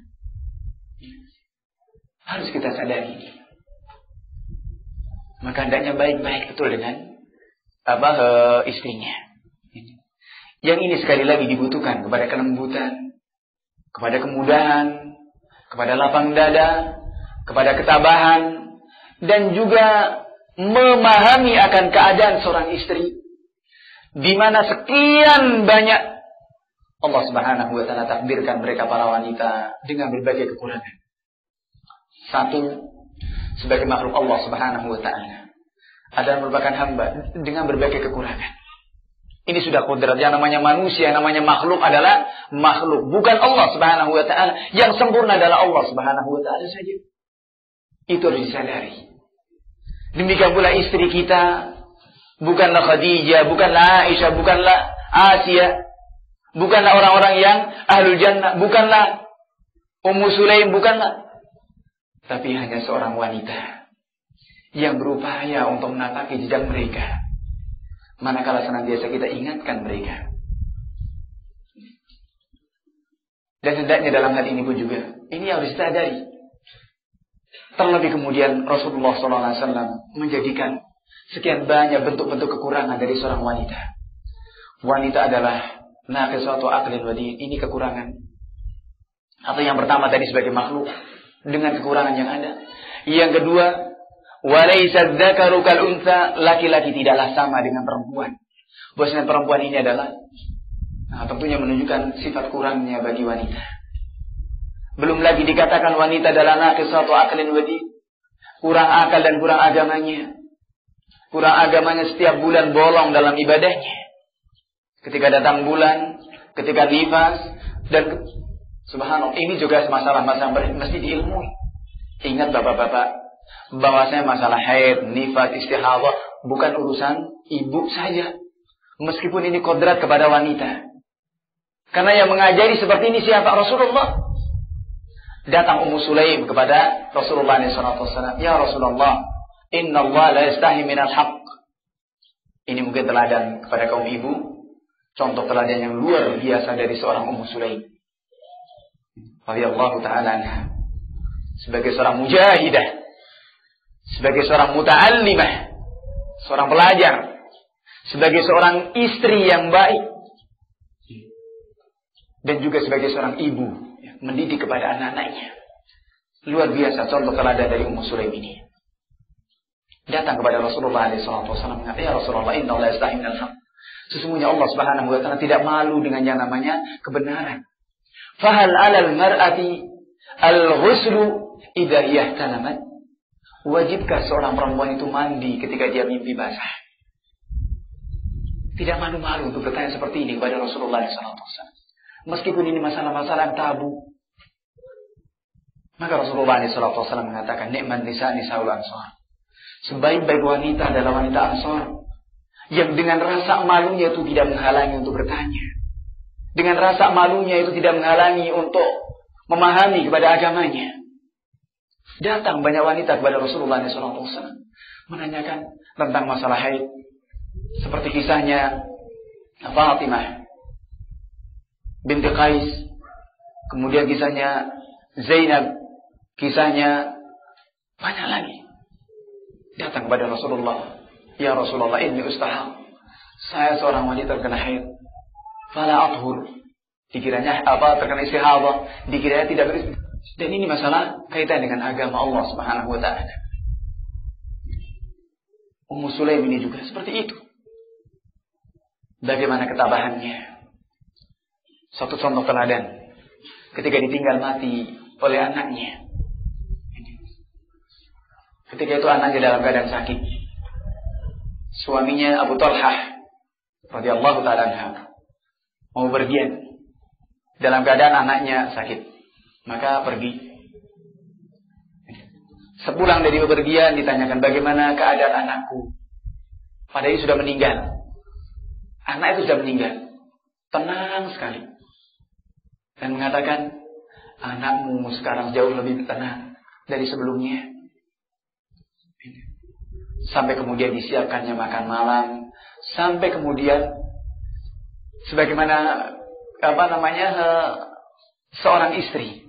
S1: Harus kita sadari ini. Maka hendaknya baik-baik betul dengan istrinya. Yang ini sekali lagi dibutuhkan kepada kelembutan, kepada kemudahan, kepada lapang dada, kepada ketabahan, dan juga memahami akan keadaan seorang istri, di mana sekian banyak Allah Subhanahu wa taala takdirkan mereka para wanita dengan berbagai kekurangan. Satu, sebagai makhluk Allah Subhanahu wa taala, adalah merupakan hamba dengan berbagai kekurangan. Ini sudah kodrat. Yang namanya manusia, yang namanya makhluk adalah makhluk, bukan Allah Subhanahu wa taala. Yang sempurna adalah Allah Subhanahu wa taala saja. Itu harus disadari. Demikian pula istri kita bukanlah Khadijah, bukanlah Aisyah, bukanlah Asia, bukanlah orang-orang yang ahlul jannah, bukanlah Ummu Sulaim, bukanlah, tapi hanya seorang wanita yang berupaya untuk menapaki jejak mereka, manakala senantiasa kita ingatkan mereka. Dan hendaknya dalam hal ini pun juga ini harus disadari. Terlebih kemudian Rasulullah SAW menjadikan sekian banyak bentuk-bentuk kekurangan dari seorang wanita. Wanita adalah naqisatu aqlin wa din. Ini kekurangan. Atau yang pertama tadi sebagai makhluk dengan kekurangan yang ada. Yang kedua, walaysa dzakaru kal untha, laki-laki tidaklah sama dengan perempuan. Bahwasanya perempuan ini adalah tentunya menunjukkan sifat kurangnya bagi wanita. Belum lagi dikatakan wanita adalah naqisatu aqlin wa din, kurang akal dan kurang agamanya. Kurang agamanya setiap bulan bolong dalam ibadahnya. Ketika datang bulan, ketika nifas, dan subhanallah, ini juga masalah-masalah yang mesti diilmui. Ingat bapak-bapak, bahwasanya masalah haid, nifas, istihadah bukan urusan ibu saja. Meskipun ini kodrat kepada wanita. Karena yang mengajari seperti ini siapa? Rasulullah. Datang Ummu Sulaim kepada Rasulullah SAW. Ya Rasulullah, inna Allah la yastahi minal haqq. Ini mungkin teladan kepada kaum ibu. Contoh teladan yang luar biasa dari seorang Ummu Sulaim radhiyallahu ta'ala anha. Sebagai seorang mujahidah, sebagai seorang muta'allimah, seorang pelajar, sebagai seorang istri yang baik, dan juga sebagai seorang ibu mendidik kepada anak-anaknya. Luar biasa contoh teladan dari Ummu Sulaim ini. Datang kepada Rasulullah SAW mengatakan, ya Rasulullah, inna Allah yastahi minal haqq. Sesungguhnya Allah Subhanahu wa taala tidak malu dengan yang namanya kebenaran. Fahal 'alal mar'ati al-ghuslu idza yahtalamat? Wajibkah seorang perempuan itu mandi ketika dia mimpi basah? Tidak malu-malu untuk bertanya seperti ini kepada Rasulullah SAW. Meskipun ini masalah-masalah tabu. Maka Rasulullah SAW mengatakan, ni'man nisa nisaul ansar. Sebaik-baik wanita adalah wanita Ansar, yang dengan rasa malunya itu tidak menghalangi untuk bertanya. Dengan rasa malunya itu tidak menghalangi untuk memahami kepada agamanya. Datang banyak wanita kepada Rasulullah SAW menanyakan tentang masalah haid. Seperti kisahnya Fatimah binti Qais, kemudian kisahnya Zainab, kisahnya banyak lagi. Datang kepada Rasulullah, ya Rasulullah, inni ustahab, saya seorang wanita terkena haid, fala athur, dikiranya terkena istihadah, dikiranya tidak beristik. Dan ini masalah kaitan dengan agama Allah Subhanahu wa taala. Ummu Sulaim ini juga seperti itu. Bagaimana ketabahannya? Satu contoh teladan ketika ditinggal mati oleh anaknya. Ketika itu anaknya dalam keadaan sakit. Suaminya Abu Talhah radhiyallahu ta'ala anhu mau berpergian dalam keadaan anaknya sakit. Maka pergi. Sepulang dari bepergian ditanyakan bagaimana keadaan anakku. Padahal sudah meninggal. Anak itu sudah meninggal. Tenang sekali. Dan mengatakan, anakmu sekarang jauh lebih tenang dari sebelumnya. Sampai kemudian disiapkannya makan malam. Sampai kemudian sebagaimana seorang istri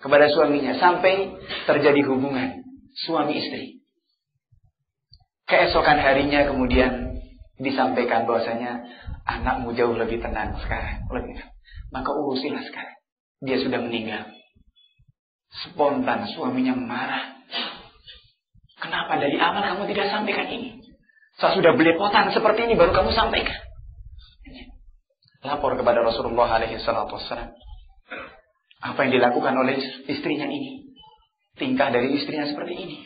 S1: kepada suaminya, sampai terjadi hubungan suami istri. Keesokan harinya kemudian disampaikan bahwasanya anakmu jauh lebih tenang sekarang, maka urusilah sekarang. Dia sudah meninggal. Spontan suaminya marah. Kenapa dari awal kamu tidak sampaikan ini? Saya sudah belepotan seperti ini baru kamu sampaikan. Lapor kepada Rasulullah SAW. Apa yang dilakukan oleh istrinya ini? Tingkah dari istrinya seperti ini.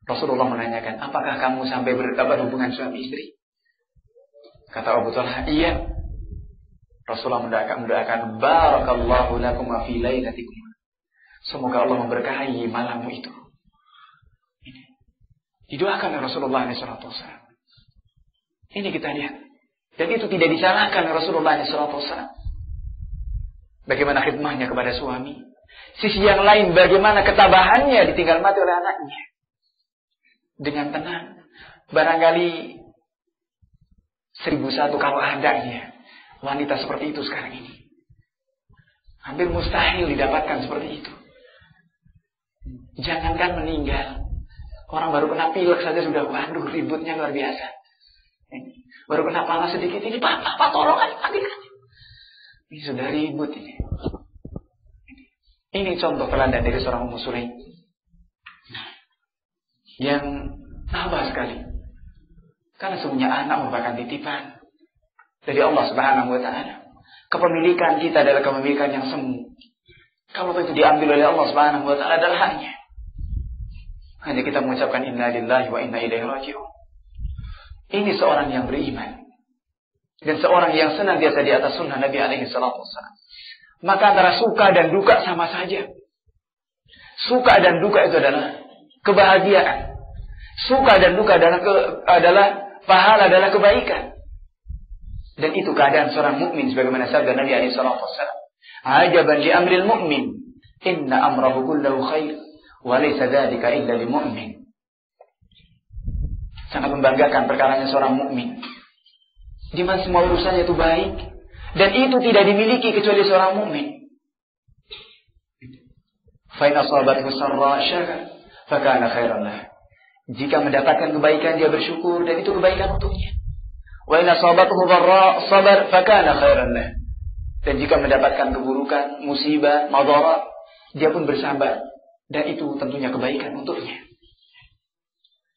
S1: Rasulullah menanyakan, apakah kamu sampai berhubungan suami istri? Kata Abu Talha, iya. Rasulullah mendoakan, barakallahu lakum wa fi lailatikum. Semoga Allah memberkahi malammu itu. Ini didoakan oleh Rasulullah SAW. Ini kita lihat. Dan itu tidak disalahkan oleh Rasulullah SAW. Bagaimana khidmahnya kepada suami. Sisi yang lain, bagaimana ketabahannya ditinggal mati oleh anaknya. Dengan tenang. Barangkali 1001 kalau adanya wanita seperti itu sekarang ini. Hampir mustahil didapatkan seperti itu. Jangankan meninggal. Orang baru kena pilek saja sudah, waduh, ributnya luar biasa. Baru kena panas sedikit, ini apa tolongan, ambilkan. Ini sudah ribut ini. Ini contoh teladan dari seorang Ummu Sulaim yang tabah sekali. Karena semuanya anak merupakan titipan dari Allah Subhanahu wa ta'ala. Kepemilikan kita adalah kepemilikan yang semu. Kalau itu diambil oleh Allah Subhanahu wa ta'ala adalah haknya. Hanya kita mengucapkan inna lillahi wa inna ilaihi raji'un. Ini seorang yang beriman dan seorang yang senantiasa di atas sunnah Nabi alaihi salatu wassalam. Maka antara suka dan duka sama saja. Suka dan duka itu adalah kebahagiaan. Suka dan duka adalah pahala, adalah kebaikan. Dan itu keadaan seorang mukmin sebagaimana sabda Nabi alaihi salatu wassalam. Ajaban li amril mu'min, inna amrahu kullahu khair, wa laysa dzalika illa lil mu'min. Sangat membanggakan perkaranya seorang mukmin. Di mana semua urusannya itu baik, dan itu tidak dimiliki kecuali seorang mukmin. Fa in asabathu sarra syakara fa kana khairan lahu. Jika mendapatkan kebaikan dia bersyukur dan itu kebaikan untuknya. Wa in asabathu dharra sabar fa kana khairan lahu. Dan jika mendapatkan keburukan, musibah, madarat, dia pun bersabar dan itu tentunya kebaikan untuknya.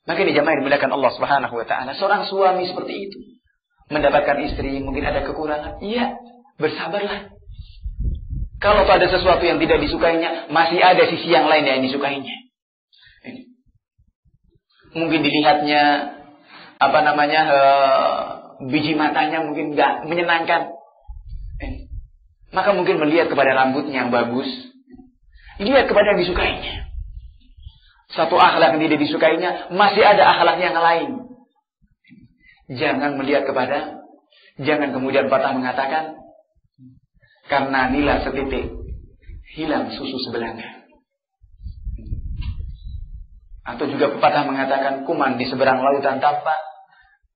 S1: Maka ini jamaah dimuliakan Allah Subhanahu wa ta'ala. Seorang suami seperti itu mendapatkan istri mungkin ada kekurangan, iya, bersabarlah. Kalau ada sesuatu yang tidak disukainya, masih ada sisi yang lain yang disukainya. Mungkin dilihatnya biji matanya mungkin enggak menyenangkan. Maka mungkin melihat kepada rambutnya yang bagus, lihat kepada yang disukainya. Satu akhlak yang tidak disukainya, masih ada akhlak yang lain. Jangan melihat kepada, jangan kemudian patah mengatakan, karena nila setitik, hilang susu sebelanga. Atau juga pepatah mengatakan, kuman di seberang lautan tampak,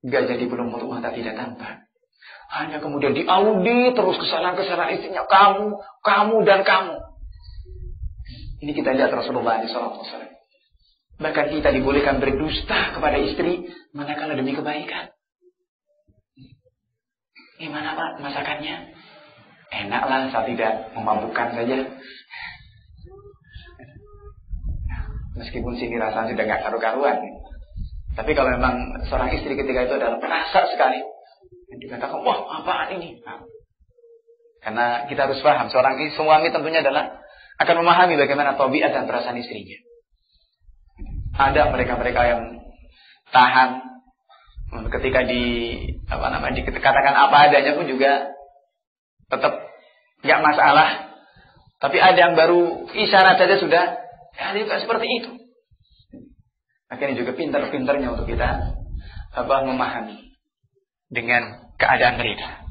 S1: gajah di pelumur mata tidak tampak. Hanya kemudian diaudit terus kesalahan-kesalahan istrinya, kamu dan kamu. Ini kita lihat Rasulullah SAW. Bahkan kita dibolehkan berdusta kepada istri manakala demi kebaikan. Gimana Pak masakannya? Enaklah, saya tidak memabukkan saja. Meskipun sini rasanya sudah gak karu-karuan. Tapi kalau memang seorang istri ketika itu adalah perasa sekali, dan dikatakan, wah apaan ini? Nah, karena kita harus paham, seorang suami tentunya adalah akan memahami bagaimana tabiat dan perasaan istrinya. Ada mereka-mereka yang tahan ketika dikatakan apa adanya pun juga tetap nggak masalah. Tapi ada yang baru isyarat saja sudah, juga seperti itu. Akhirnya juga pintar-pintarnya untuk kita memahami dengan keadaan mereka.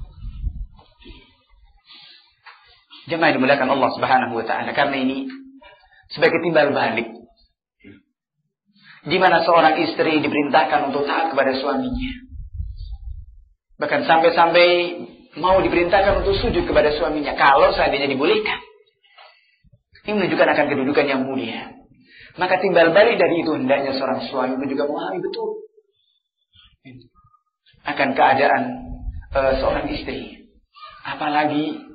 S1: Jemaah dimuliakan Allah Subhanahu wa taala, karena ini sebagai timbal balik di mana seorang istri diperintahkan untuk taat kepada suaminya. Bahkan sampai-sampai mau diperintahkan untuk sujud kepada suaminya kalau seandainya dibolehkan. Ini menunjukkan akan kedudukan yang mulia. Maka timbal balik dari itu hendaknya seorang suami pun juga memahami betul akan keadaan seorang istri. Apalagi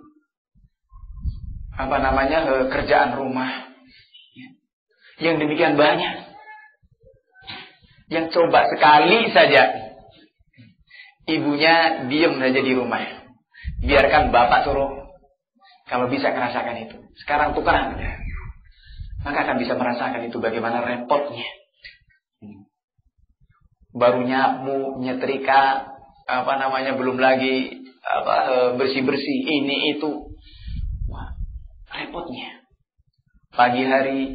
S1: kerjaan rumah yang demikian banyak. Yang coba sekali saja ibunya diam saja di rumah, biarkan bapak suruh, kalau bisa merasakan itu. Sekarang tukeran, maka akan bisa merasakan itu bagaimana repotnya. Baru nyapu, nyetrika, belum lagi bersih-bersih ini itu. Wah, repotnya. Pagi hari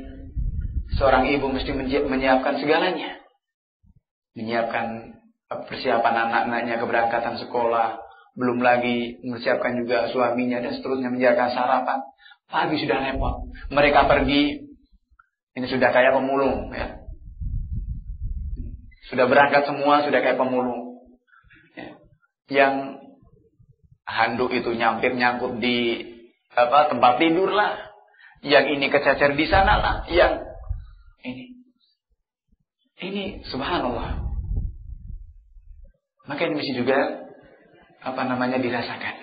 S1: seorang ibu mesti menyiapkan segalanya. Menyiapkan persiapan anak-anaknya keberangkatan sekolah, belum lagi mempersiapkan juga suaminya dan seterusnya, menjaga sarapan. Pagi sudah repot. Mereka pergi, ini sudah kayak pemulung, ya. Sudah berangkat semua, sudah kayak pemulung. Ya. Yang handuk itu nyangkut di tempat tidur lah, yang ini kececer di sana lah, yang ini subhanallah. Maka ini mesti juga dirasakan.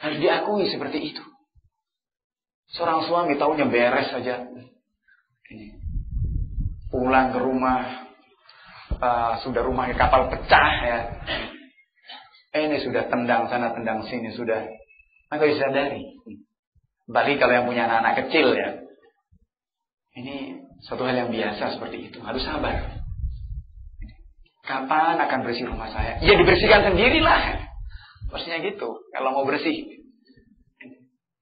S1: Harus diakui seperti itu. Seorang suami taunya beres saja. Pulang ke rumah, sudah rumahnya kapal pecah ya. Ini sudah tendang sana tendang sini sudah. Maka disadari. Balik kalau yang punya anak-anak kecil ya. Ini satu hal yang biasa seperti itu. Harus sabar. Kapan akan bersih rumah saya? Ya dibersihkan sendirilah. Maksudnya gitu. Kalau mau bersih,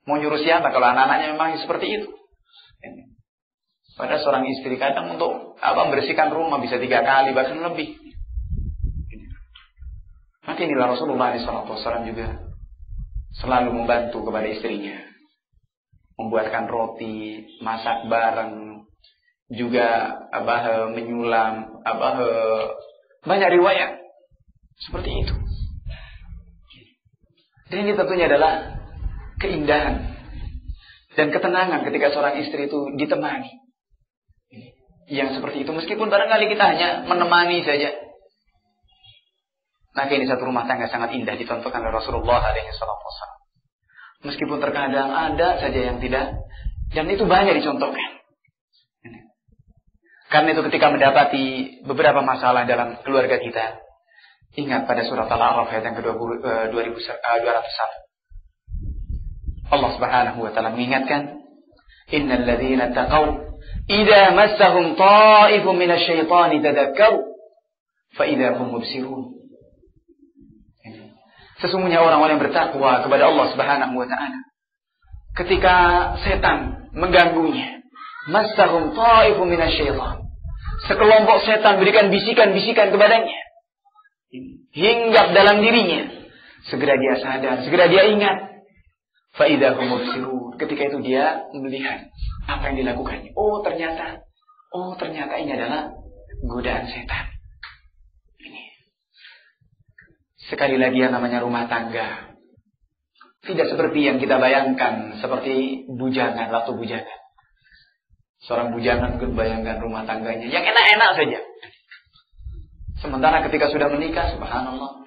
S1: mau nyuruh siapa? Kalau anak-anaknya memang seperti itu. Pada seorang istri kadang untuk membersihkan rumah bisa 3 kali bahkan lebih. Maka inilah Rasulullah SAW juga selalu membantu kepada istrinya, membuatkan roti, masak bareng, juga menyulam, banyak riwayat seperti itu. Dan ini tentunya adalah keindahan dan ketenangan ketika seorang istri itu ditemani. Yang seperti itu, meskipun barangkali kita hanya menemani saja. Maka ini satu rumah tangga sangat indah dicontohkan oleh Rasulullah SAW. Meskipun terkadang ada saja yang tidak, dan itu banyak dicontohkan. Karena itu ketika mendapati beberapa masalah dalam keluarga kita, ingat pada surat Al-A'raf ayat yang ke-201. Allah Subhanahu wa taala mengingatkan, "Innal ladzina taqaw idza massahum ta'ifun minasy syaitani tadhakkaru fa idza hum mubsirun." Sesungguhnya orang-orang yang bertakwa kepada Allah Subhanahu wa taala, ketika setan mengganggunya, massahum ta'ifun minasy syaitan, sekelompok setan berikan bisikan-bisikan kepadanya, hinggap dalam dirinya, segera dia sadar, segera dia ingat. Fa idza hum mubsirun, ketika itu dia melihat apa yang dilakukannya. Oh ternyata ini adalah godaan setan. Ini. Sekali lagi yang namanya rumah tangga tidak seperti yang kita bayangkan, seperti bujangan, waktu bujangan. Seorang bujangan mungkin bayangkan rumah tangganya yang enak-enak saja. Sementara ketika sudah menikah, subhanallah.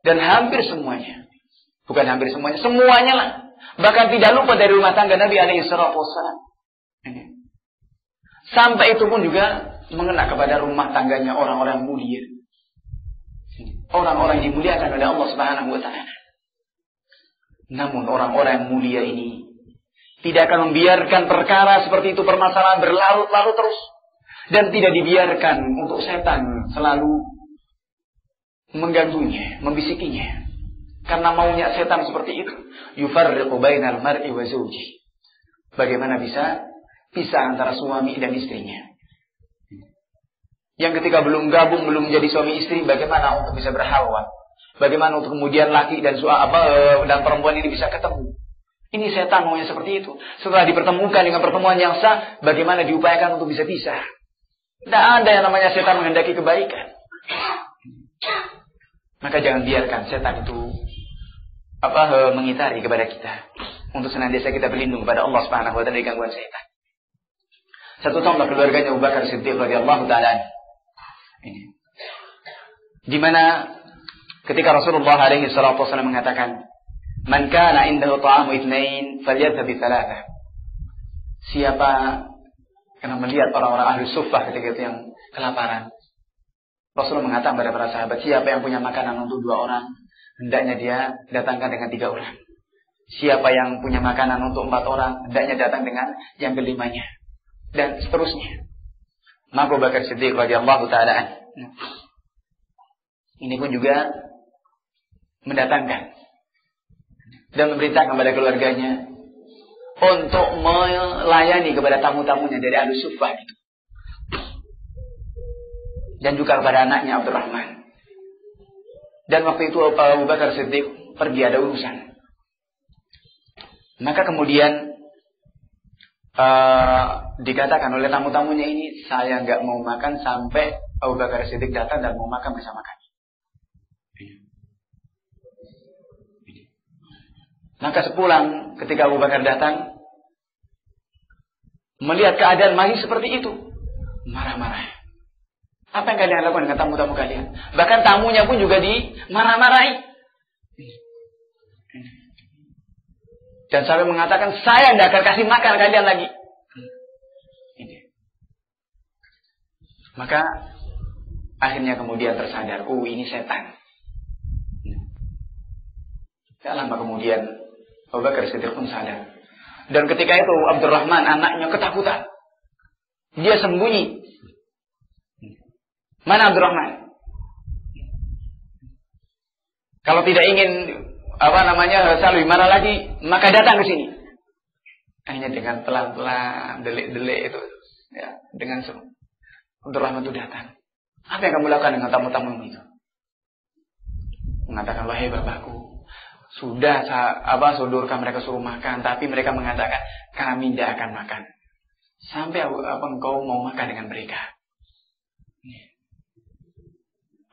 S1: Dan hampir semuanya, bukan hampir semuanya, semuanya lah. Bahkan tidak lupa dari rumah tangga Nabi SAW. Sampai itu pun juga mengena kepada rumah tangganya orang-orang mulia. Orang-orang yang dimuliakan oleh Allah Subhanahu wa taala. Namun orang-orang mulia ini Tidak akan membiarkan perkara seperti itu, permasalahan berlarut-larut terus. Dan tidak dibiarkan untuk setan selalu mengganggunya, membisikinya. Karena maunya setan seperti itu. Yufarriqu bainal mar'i wa zawji. Bagaimana bisa pisah antara suami dan istrinya. Yang ketika belum gabung, belum menjadi suami istri, bagaimana untuk bisa berhalwat? Bagaimana untuk kemudian laki dan dan perempuan ini bisa ketemu? Ini setan maunya seperti itu. Setelah dipertemukan dengan pertemuan yang sah, bagaimana diupayakan untuk bisa pisah? Tidak ada yang namanya setan menghendaki kebaikan. Maka jangan biarkan setan itu mengitari kepada kita. Untuk senantiasa kita berlindung kepada Allah Subhanahu wa taala dari gangguan setan. Satu contoh keluarganya Abu Bakar Siddiq radhiyallahu taala. Ini. Di mana ketika Rasulullah alaihi salatu wasallam mengatakan, "Man kana indahu ta'amu itsnain falyadhhab bi thalatha." Siapa karena melihat orang-orang ahli suffah ketika itu yang kelaparan. Rasulullah mengatakan kepada para sahabat, siapa yang punya makanan untuk 2 orang, hendaknya dia datangkan dengan 3 orang. Siapa yang punya makanan untuk 4 orang, hendaknya datang dengan yang kelimanya. Dan seterusnya. Maka Abu Bakar Siddiq radhiyallahu taala ini pun juga mendatangkan dan memerintahkan kepada keluarganya untuk melayani kepada tamu-tamunya dari ahli suffah itu. Dan juga kepada anaknya Abdurrahman. Dan waktu itu Abu Bakar Siddiq pergi ada urusan. Maka kemudian dikatakan oleh tamu-tamunya ini, saya nggak mau makan sampai Abu Bakar Siddiq datang dan mau makan bersama kami. Maka sepulang ketika Abu Bakar datang, melihat keadaan masih seperti itu, marah-marah. Apa yang kalian lakukan dengan tamu-tamu kalian? Bahkan tamunya pun juga dimarah-marahi. Dan sampai mengatakan, saya tidak akan kasih makan kalian lagi. Maka akhirnya kemudian tersadar, ini setan. Tidak lama kemudian Abu Bakar Siddiq pun sadar. Dan ketika itu Abdurrahman anaknya ketakutan. Dia sembunyi. Mana Abdurrahman? Kalau tidak ingin Salwi marah lagi, maka datang ke sini. Hanya dengan pelan-pelan, delik-delik itu, ya, dengan Abdurrahman itu datang. Apa yang kamu lakukan dengan tamu-tamu itu? Mengatakan, wahai bapakku, sudah sodorkan mereka suruh makan, tapi mereka mengatakan kami tidak akan makan sampai engkau mau makan dengan mereka.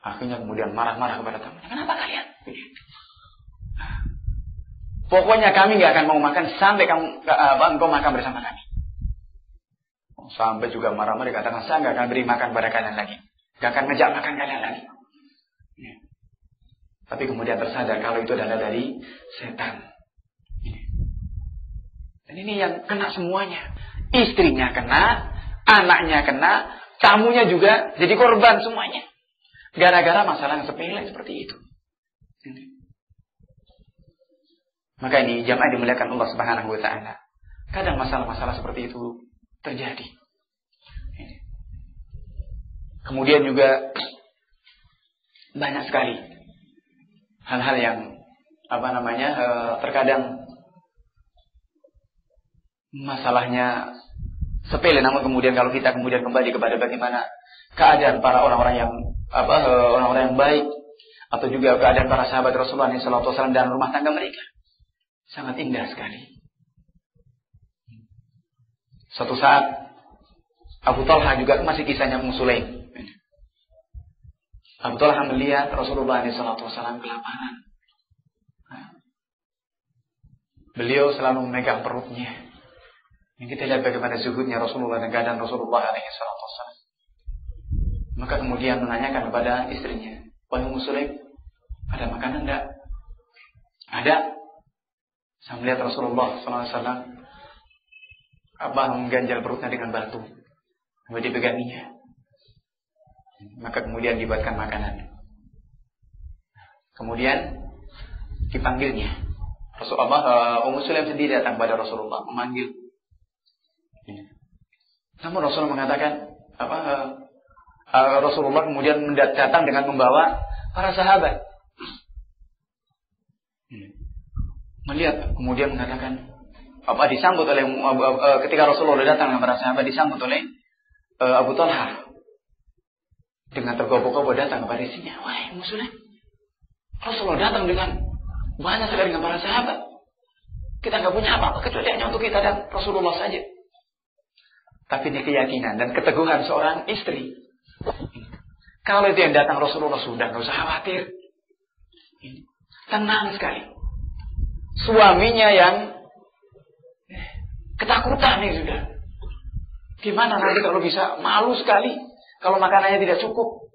S1: Akhirnya kemudian marah-marah kepada tamunya. Kenapa kalian? Pokoknya kami nggak akan mau makan sampai engkau makan bersama kami. Sampai juga marah-marah katakan, saya nggak akan beri makan pada kalian lagi, nggak akan ngejak makan kalian lagi. Tapi kemudian tersadar kalau itu adalah dari setan. Dan ini yang kena semuanya. Istrinya kena, anaknya kena, tamunya juga jadi korban semuanya. Gara-gara masalah yang sepele seperti itu. Maka ini jamaah dimuliakan Allah Subhanahu wa taala. Kadang masalah-masalah seperti itu terjadi. Kemudian juga banyak sekali hal-hal yang terkadang masalahnya sepele, namun kemudian kalau kita kemudian kembali kepada bagaimana keadaan para orang-orang yang orang-orang yang baik, atau juga keadaan para sahabat Rasulullah SAW dan rumah tangga mereka, sangat indah sekali. Suatu saat Abu Talha juga masih kisahnya Ummu Sulaim. Abu Talha melihat Rasulullah SAW kelaparan. Beliau selalu memegang perutnya. Yang kita lihat bagaimana zuhudnya Rasulullah dan keadaan Rasulullah SAW. Maka kemudian menanyakan kepada istrinya, wahai Ummu Sulaim, ada makanan enggak? Ada. Saya melihat Rasulullah SAW mengganjal perutnya dengan batu, lalu dipeganginya. Maka kemudian dibuatkan makanan. Kemudian dipanggilnya Ummu Sulaim sendiri datang pada Rasulullah memanggil. Namun Rasulullah mengatakan Rasulullah kemudian datang dengan membawa para sahabat. Melihat kemudian mengatakan disambut oleh ketika Rasulullah datang dengan para sahabat disambut oleh Abu Talha dengan tergopoh-gopoh datang kepada istrinya. Wahai Ummu Sulaim, Rasulullah datang dengan banyak sekali dengan para sahabat. Kita nggak punya apa-apa kecuali hanya untuk kita dan Rasulullah saja. Tapi ini keyakinan dan keteguhan seorang istri. Kalau itu yang datang Rasulullah sudah nggak usah khawatir. Tenang sekali. Suaminya yang ketakutan nih sudah. Gimana nanti kalau bisa malu sekali kalau makanannya tidak cukup.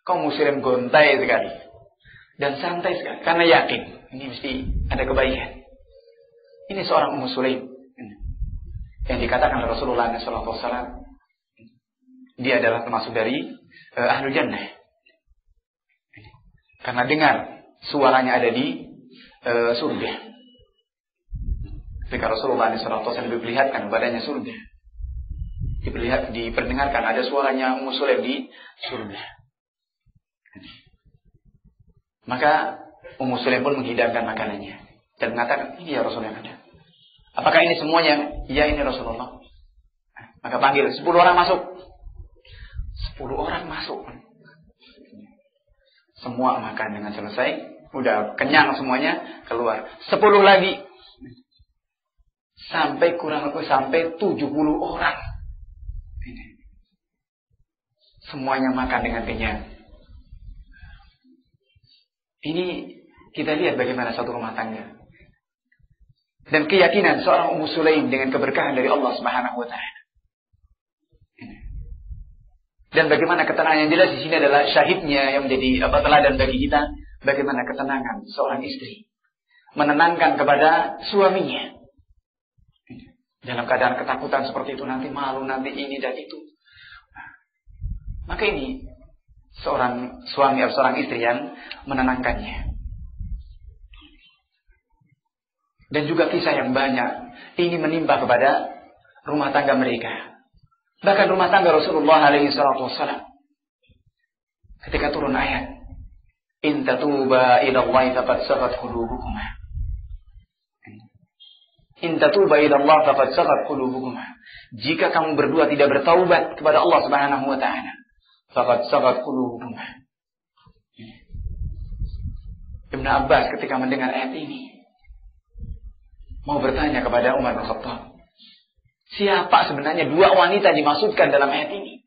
S1: Kaum muslim gontai sekali. Dan santai sekali. Karena yakin. Ini mesti ada kebaikan. Ini seorang Ummu Sulaim. Yang dikatakan oleh Rasulullah SAW. Dia adalah termasuk dari Ahlul Jannah. Karena dengar suaranya ada di surga. Ketika Rasulullah SAW diperlihatkan badannya surga. Diperdengarkan ada suaranya Ummu Sulaim di surga. Maka Ummu Sulaim pun menghidangkan makanannya dan mengatakan, ini ya Rasulullah yang ada. Apakah ini semuanya? Ya, ini Rasulullah. Maka panggil 10 orang masuk. 10 orang masuk. Semua makan dengan selesai. Udah kenyang semuanya, keluar. 10 lagi. Sampai kurang lebih sampai 70 orang. Semuanya makan dengan kenyang. Ini kita lihat bagaimana satu rumah tangga. Dan keyakinan seorang Ummu Sulaim dengan keberkahan dari Allah Subhanahu wa taala. Dan bagaimana ketenangan yang jelas di sini adalah syahidnya yang menjadi teladan bagi kita, bagaimana ketenangan seorang istri menenangkan kepada suaminya. Dalam keadaan ketakutan seperti itu, nanti malu, nanti ini dan itu. Maka ini seorang suami atau seorang istri yang menenangkannya. Dan juga kisah yang banyak ini menimpa kepada rumah tangga mereka. Bahkan rumah tangga Rasulullah SAW. Ketika turun ayat, in tatuba ila Allah faqad sagat qulubukuma. In tatuba ila Allah faqad sagat qulubukuma. Jika kamu berdua tidak bertaubat kepada Allah Subhanahu wa taala, faqad sagat qulubukuma. Ibnu Abbas ketika mendengar ayat ini mau bertanya kepada Umar bin Khattab, siapa sebenarnya dua wanita dimaksudkan dalam ayat ini?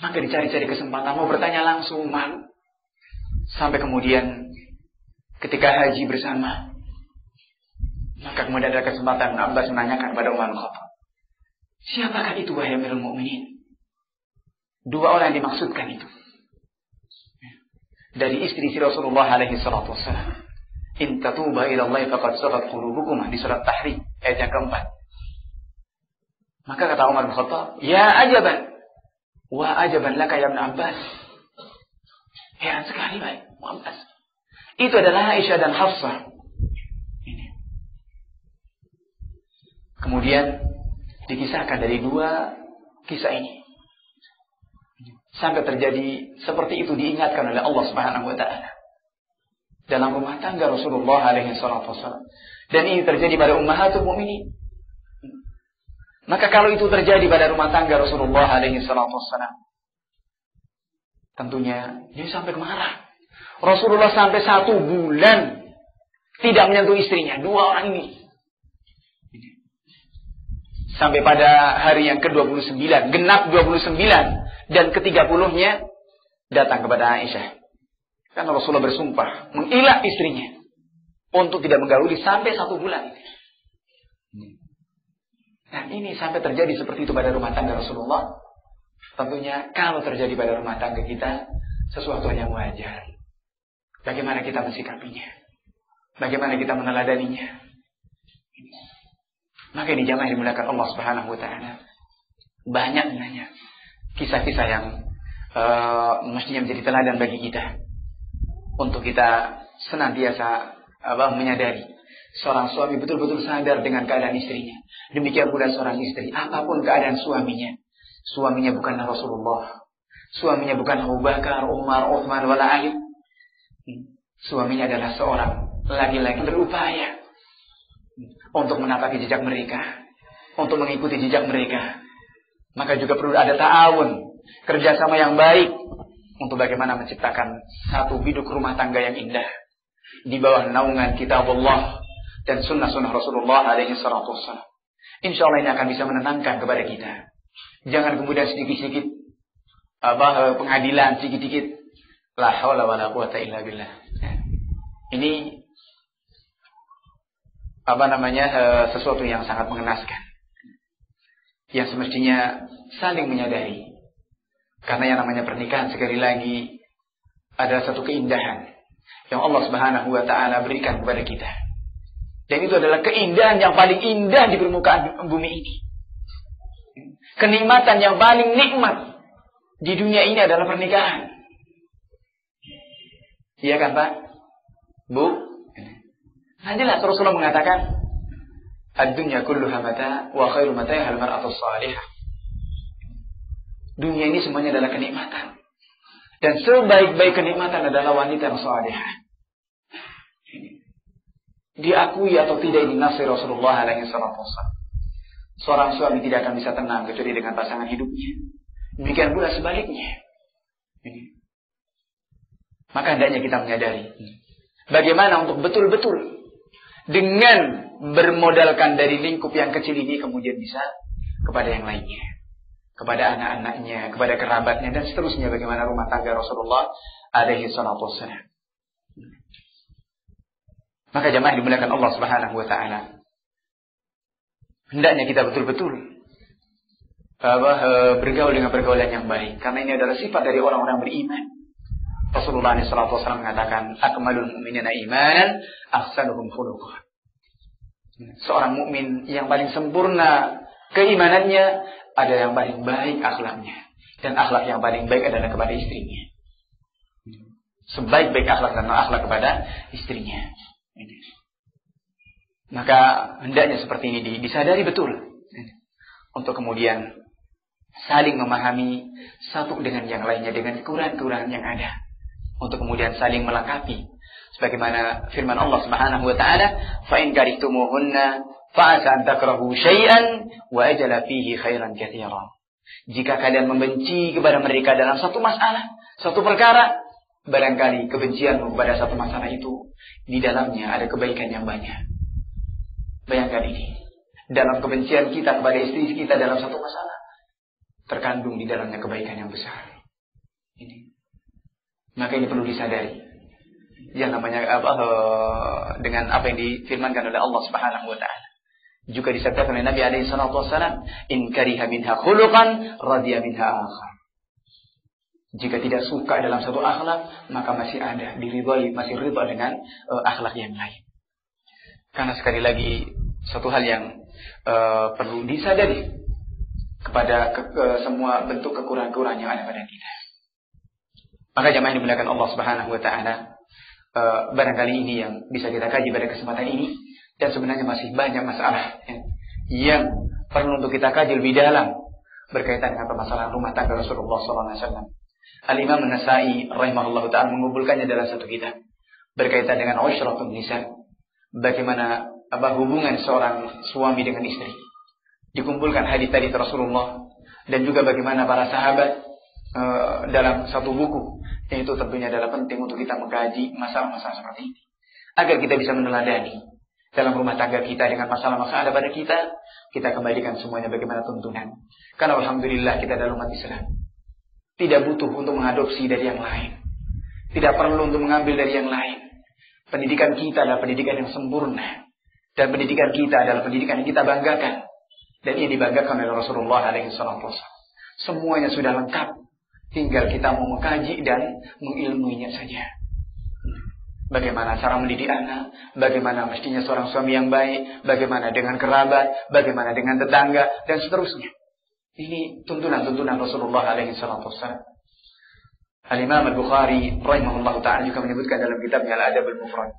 S1: Maka dicari-cari kesempatan mau bertanya langsung, malu. Sampai kemudian ketika haji bersama, maka kemudian ada kesempatan Abbas menanyakan kepada Umar bin Khattab, siapakah itu wahai Amirul Mukminin? Dua orang yang dimaksudkan itu dari istri Rasulullah alaihi salatu wassalam. In tatuba ila Allah faqad sagat qulubukum, di surat Tahrim ayat yang keempat. Maka kata Umar bin Khattab, ya ajaban wa ajaban laka ya Ibn Abbas. Heran sekali baik Abbas. Itu adalah Aisyah dan Hafsah. Ini. Kemudian dikisahkan dari dua kisah ini. Sampai terjadi seperti itu diingatkan oleh Allah Subhanahu wa taala dalam rumah tangga Rasulullah alaihi salatu wasallam. Dan ini terjadi pada ummahatul mukminin. Maka kalau itu terjadi pada rumah tangga Rasulullah alaihi salatu wasallam, tentunya dia sampai marah. Rasulullah sampai 1 bulan tidak menyentuh istrinya, dua orang ini. Sampai pada hari yang ke-29, genap 29 dan ke-30-nya datang kepada Aisyah. Karena Rasulullah bersumpah mengilat istrinya untuk tidak menggauli sampai 1 bulan. Nah ini sampai terjadi seperti itu pada rumah tangga Rasulullah. Tentunya kalau terjadi pada rumah tangga kita, sesuatu yang wajar. Bagaimana kita mensikapinya? Bagaimana kita meneladaninya? Maka ini jamaah yang dimuliakan Allah Subhanahu wa taala. Banyak sebenarnya kisah-kisah yang mestinya menjadi teladan bagi kita. untuk kita senantiasa menyadari seorang suami betul-betul sadar dengan keadaan istrinya. Demikian pula seorang istri, apapun keadaan suaminya. Suaminya bukanlah Rasulullah, suaminya bukan Abu Bakar, Umar, Uthman, wala Ali. Suaminya adalah seorang laki-laki berupaya untuk menapaki jejak mereka, untuk mengikuti jejak mereka. Maka juga perlu ada ta'awun, kerjasama yang baik untuk bagaimana menciptakan satu biduk rumah tangga yang indah di bawah naungan kitab Allah dan sunnah-sunnah Rasulullah alaihi salatu wassalam. Insya Allah ini akan bisa menenangkan kepada kita. Jangan kemudian sedikit-sedikit pengadilan, sedikit-sedikit la haula wala quwata illa billah. Ini sesuatu yang sangat mengenaskan, yang semestinya saling menyadari. Karena yang namanya pernikahan sekali lagi adalah satu keindahan yang Allah Subhanahu wa taala berikan kepada kita. Dan itu adalah keindahan yang paling indah di permukaan bumi ini. Kenikmatan yang paling nikmat di dunia ini adalah pernikahan. Iya kan Pak? Bu? Nah jelas Rasulullah mengatakan, ad-dunya kulluha mata' wa khairu mata'ha al-mar'atu salihah. Dunia ini semuanya adalah kenikmatan. Dan sebaik-baik kenikmatan adalah wanita yang salihah. Diakui atau tidak ini nasihat Rasulullah alaihi salatu wassalam. Seorang suami tidak akan bisa tenang kecuali dengan pasangan hidupnya. Demikian pula sebaliknya. Maka hendaknya kita menyadari bagaimana untuk betul-betul dengan bermodalkan dari lingkup yang kecil ini kemudian bisa kepada yang lainnya, kepada anak-anaknya, kepada kerabatnya, dan seterusnya. Bagaimana rumah tangga Rasulullah alaihi salatu wassalam. Maka jamaah dimuliakan Allah Subhanahu wa taala, hendaknya kita betul-betul bergaul dengan pergaulan yang baik, karena ini adalah sifat dari orang-orang beriman. Rasulullah SAW mengatakan, akmalul mu'minina imanan ahsanuhum khuluqan. Seorang mukmin yang paling sempurna keimanannya ada yang paling baik akhlaknya, dan akhlak yang paling baik adalah kepada istrinya. Sebaik-baik akhlak dan akhlak kepada istrinya. Maka hendaknya seperti ini disadari betul, untuk kemudian saling memahami satu dengan yang lainnya dengan kekurangan-kekurangan yang ada, untuk kemudian saling melengkapi. Sebagaimana firman Allah Subhanahu wa taala, fa in karihtumuhunna fa asa an takrahu syai'an wa ajala fihi khairan katsiran. Jika kalian membenci kepada mereka dalam satu masalah, satu perkara, barangkali kebencianmu kepada satu masalah itu di dalamnya ada kebaikan yang banyak. Bayangkan ini, dalam kebencian kita kepada istri kita dalam satu masalah terkandung di dalamnya kebaikan yang besar. Ini. Maka ini perlu disadari. Yang namanya dengan apa yang difirmankan oleh Allah Subhanahu wa taala. Juga disabdakan oleh Nabi alaihi salatu wasallam, in kariha minha khuluqan radiya minha akhar. Jika tidak suka dalam satu akhlak, maka masih ada diridhai, masih ridha dengan akhlak yang lain. Karena sekali lagi satu hal yang perlu disadari kepada semua bentuk kekurangan-kekurangan yang ada pada kita. Maka jamaah yang dimuliakan Allah Subhanahu wa taala, barangkali ini yang bisa kita kaji pada kesempatan ini, dan sebenarnya masih banyak masalah yang perlu untuk kita kaji lebih dalam berkaitan dengan permasalahan rumah tangga Rasulullah SAW. Al-Imam An-Nasa'i rahimahullah ta'ala mengumpulkannya dalam satu kitab berkaitan dengan Ushratun Nisa, bagaimana hubungan seorang suami dengan istri. Dikumpulkan hadis-hadis Rasulullah dan juga bagaimana para sahabat dalam satu buku. Yang itu tentunya adalah penting untuk kita mengkaji masalah-masalah seperti ini, agar kita bisa meneladani dalam rumah tangga kita dengan masalah-masalah ada pada kita kembalikan semuanya bagaimana tuntunan. Karena alhamdulillah kita adalah umat Islam, tidak butuh untuk mengadopsi dari yang lain, tidak perlu untuk mengambil dari yang lain. Pendidikan kita adalah pendidikan yang sempurna, dan pendidikan kita adalah pendidikan yang kita banggakan, dan ini dibanggakan oleh Rasulullah SAW. Semuanya sudah lengkap, tinggal kita mau mengkaji dan mengilmuinya saja. Bagaimana cara mendidik anak, bagaimana mestinya seorang suami yang baik, bagaimana dengan kerabat, bagaimana dengan tetangga, dan seterusnya. Ini tuntunan-tuntunan Rasulullah SAW. Al-Imam Al-Bukhari rahimahullah ta'ala juga menyebutkan dalam kitabnya Al-Adab Al-Mufrad,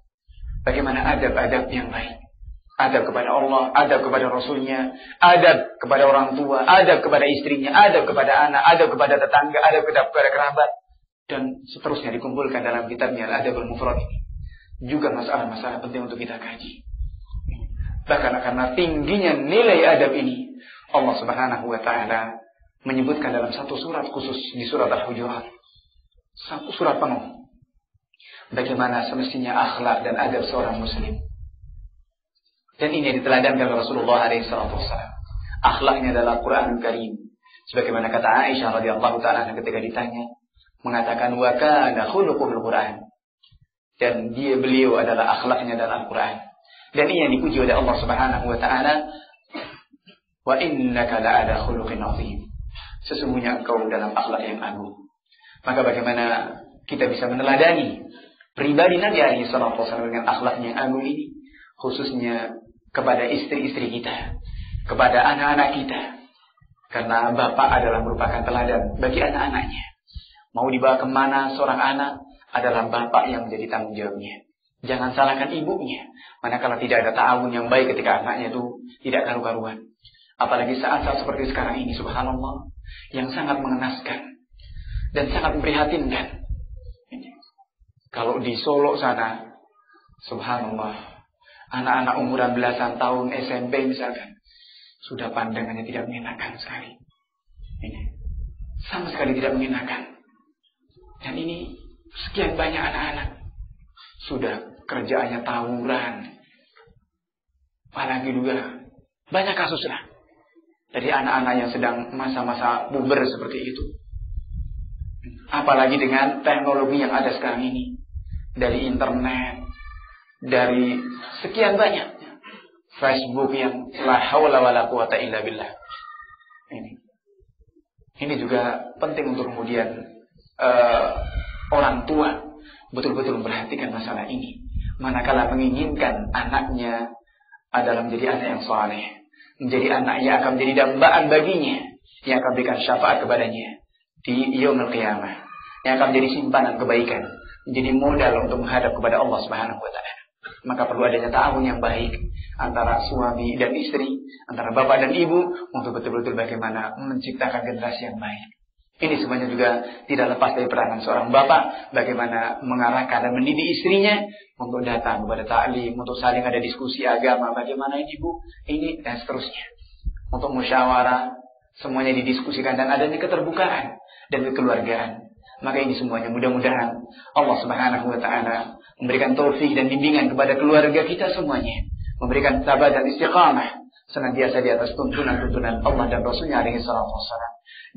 S1: bagaimana adab-adab yang baik. Adab kepada Allah, adab kepada Rasulnya, adab kepada orang tua, adab kepada istrinya, adab kepada anak, adab kepada tetangga, adab kepada kerabat, dan seterusnya dikumpulkan dalam kitabnya Al-Adab Al-Mufrad ini. Juga masalah-masalah penting untuk kita kaji. Bahkan karena tingginya nilai adab ini, Allah Subhanahu wa ta'ala menyebutkan dalam satu surat khusus di surat Al-Hujurat, satu surat penuh, bagaimana semestinya akhlak dan adab seorang muslim. Dan ini diteladankan oleh Rasulullah SAW. Akhlaknya adalah Quranul Karim. Sebagaimana kata Aisyah radhiyallahu ta'ala ketika ditanya, mengatakan wa kana khuluqul Quran. Dan beliau adalah akhlaknya adalah Al-Quran. Dan ini yang dipuji oleh Allah Subhanahu wa ta'ala, wa innaka la'ala khuluqin 'azim. Sesungguhnya engkau dalam akhlak yang agung. Maka bagaimana kita bisa meneladani pribadi Nabi alaihi salatu wasallam dengan akhlaknya yang agung ini, khususnya kepada istri-istri kita, kepada anak-anak kita. Karena bapak adalah merupakan teladan bagi anak-anaknya. Mau dibawa kemana seorang anak, adalah bapak yang menjadi tanggung jawabnya. Jangan salahkan ibunya. Manakala tidak ada ta'awun yang baik ketika anaknya itu tidak karu-karuan. Apalagi saat-saat seperti sekarang ini, subhanallah, yang sangat mengenaskan dan sangat memprihatinkan. Kalau di Solo sana, subhanallah, anak-anak umuran belasan tahun SMP misalkan, sudah pandangannya tidak mengenakan sekali. Ini sama sekali tidak mengenakan. Dan ini sekian banyak anak-anak sudah kerjaannya tawuran. Apalagi juga banyak kasus lah dari anak-anak yang sedang masa-masa puber seperti itu. Apalagi dengan teknologi yang ada sekarang ini, dari internet, dari sekian banyak Facebook yang la haula wala quwata illa billah. Ini juga penting untuk kemudian orang tua betul-betul memperhatikan masalah ini. Manakala menginginkan anaknya adalah menjadi anak yang saleh, menjadi anak yang akan menjadi dambaan baginya, yang akan berikan syafaat kepadanya di yaumul qiyamah, yang akan menjadi simpanan kebaikan, menjadi modal untuk menghadap kepada Allah Subhanahu wa ta'ala. Maka perlu adanya ta'awun yang baik antara suami dan istri, antara bapak dan ibu, untuk betul-betul bagaimana menciptakan generasi yang baik. Ini semuanya juga tidak lepas dari peranan seorang bapak, bagaimana mengarahkan dan mendidik istrinya untuk datang kepada ta'lim, untuk saling ada diskusi agama, bagaimana ini bu, ini dan seterusnya. Untuk musyawarah, semuanya didiskusikan dan adanya keterbukaan dan kekeluargaan. Maka ini semuanya mudah-mudahan Allah Subhanahu wa ta'ala memberikan taufik dan bimbingan kepada keluarga kita semuanya, memberikan sabar dan istiqamah senantiasa di atas tuntunan-tuntunan Allah dan Rasulnya alaihi salatu wassalam,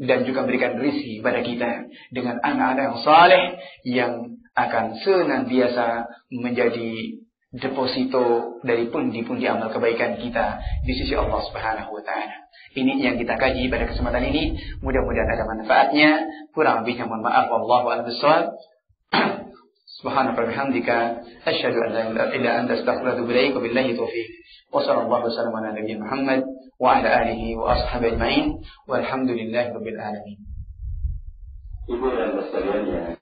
S1: dan juga memberikan rizki kepada kita dengan anak-anak yang saleh yang akan senantiasa menjadi deposito dari pundi-pundi amal kebaikan kita di sisi Allah Subhanahu wa ta'ala. Ini yang kita kaji pada kesempatan ini. Mudah-mudahan ada manfaatnya. Kurang lebihnya mohon maaf. Wallahu a'lam bishawab. Subhanaka wa bihamdika asyhadu an la ilaha illa anta astaghfiruka wa atubu ilaik. Wabillahi taufiq. Wa sallallahu wasallam ala nabiyyina Muhammad wa ala alihi wa ashabihi ajma'in. Walhamdulillahirabbil alamin. Ibu dan sekalian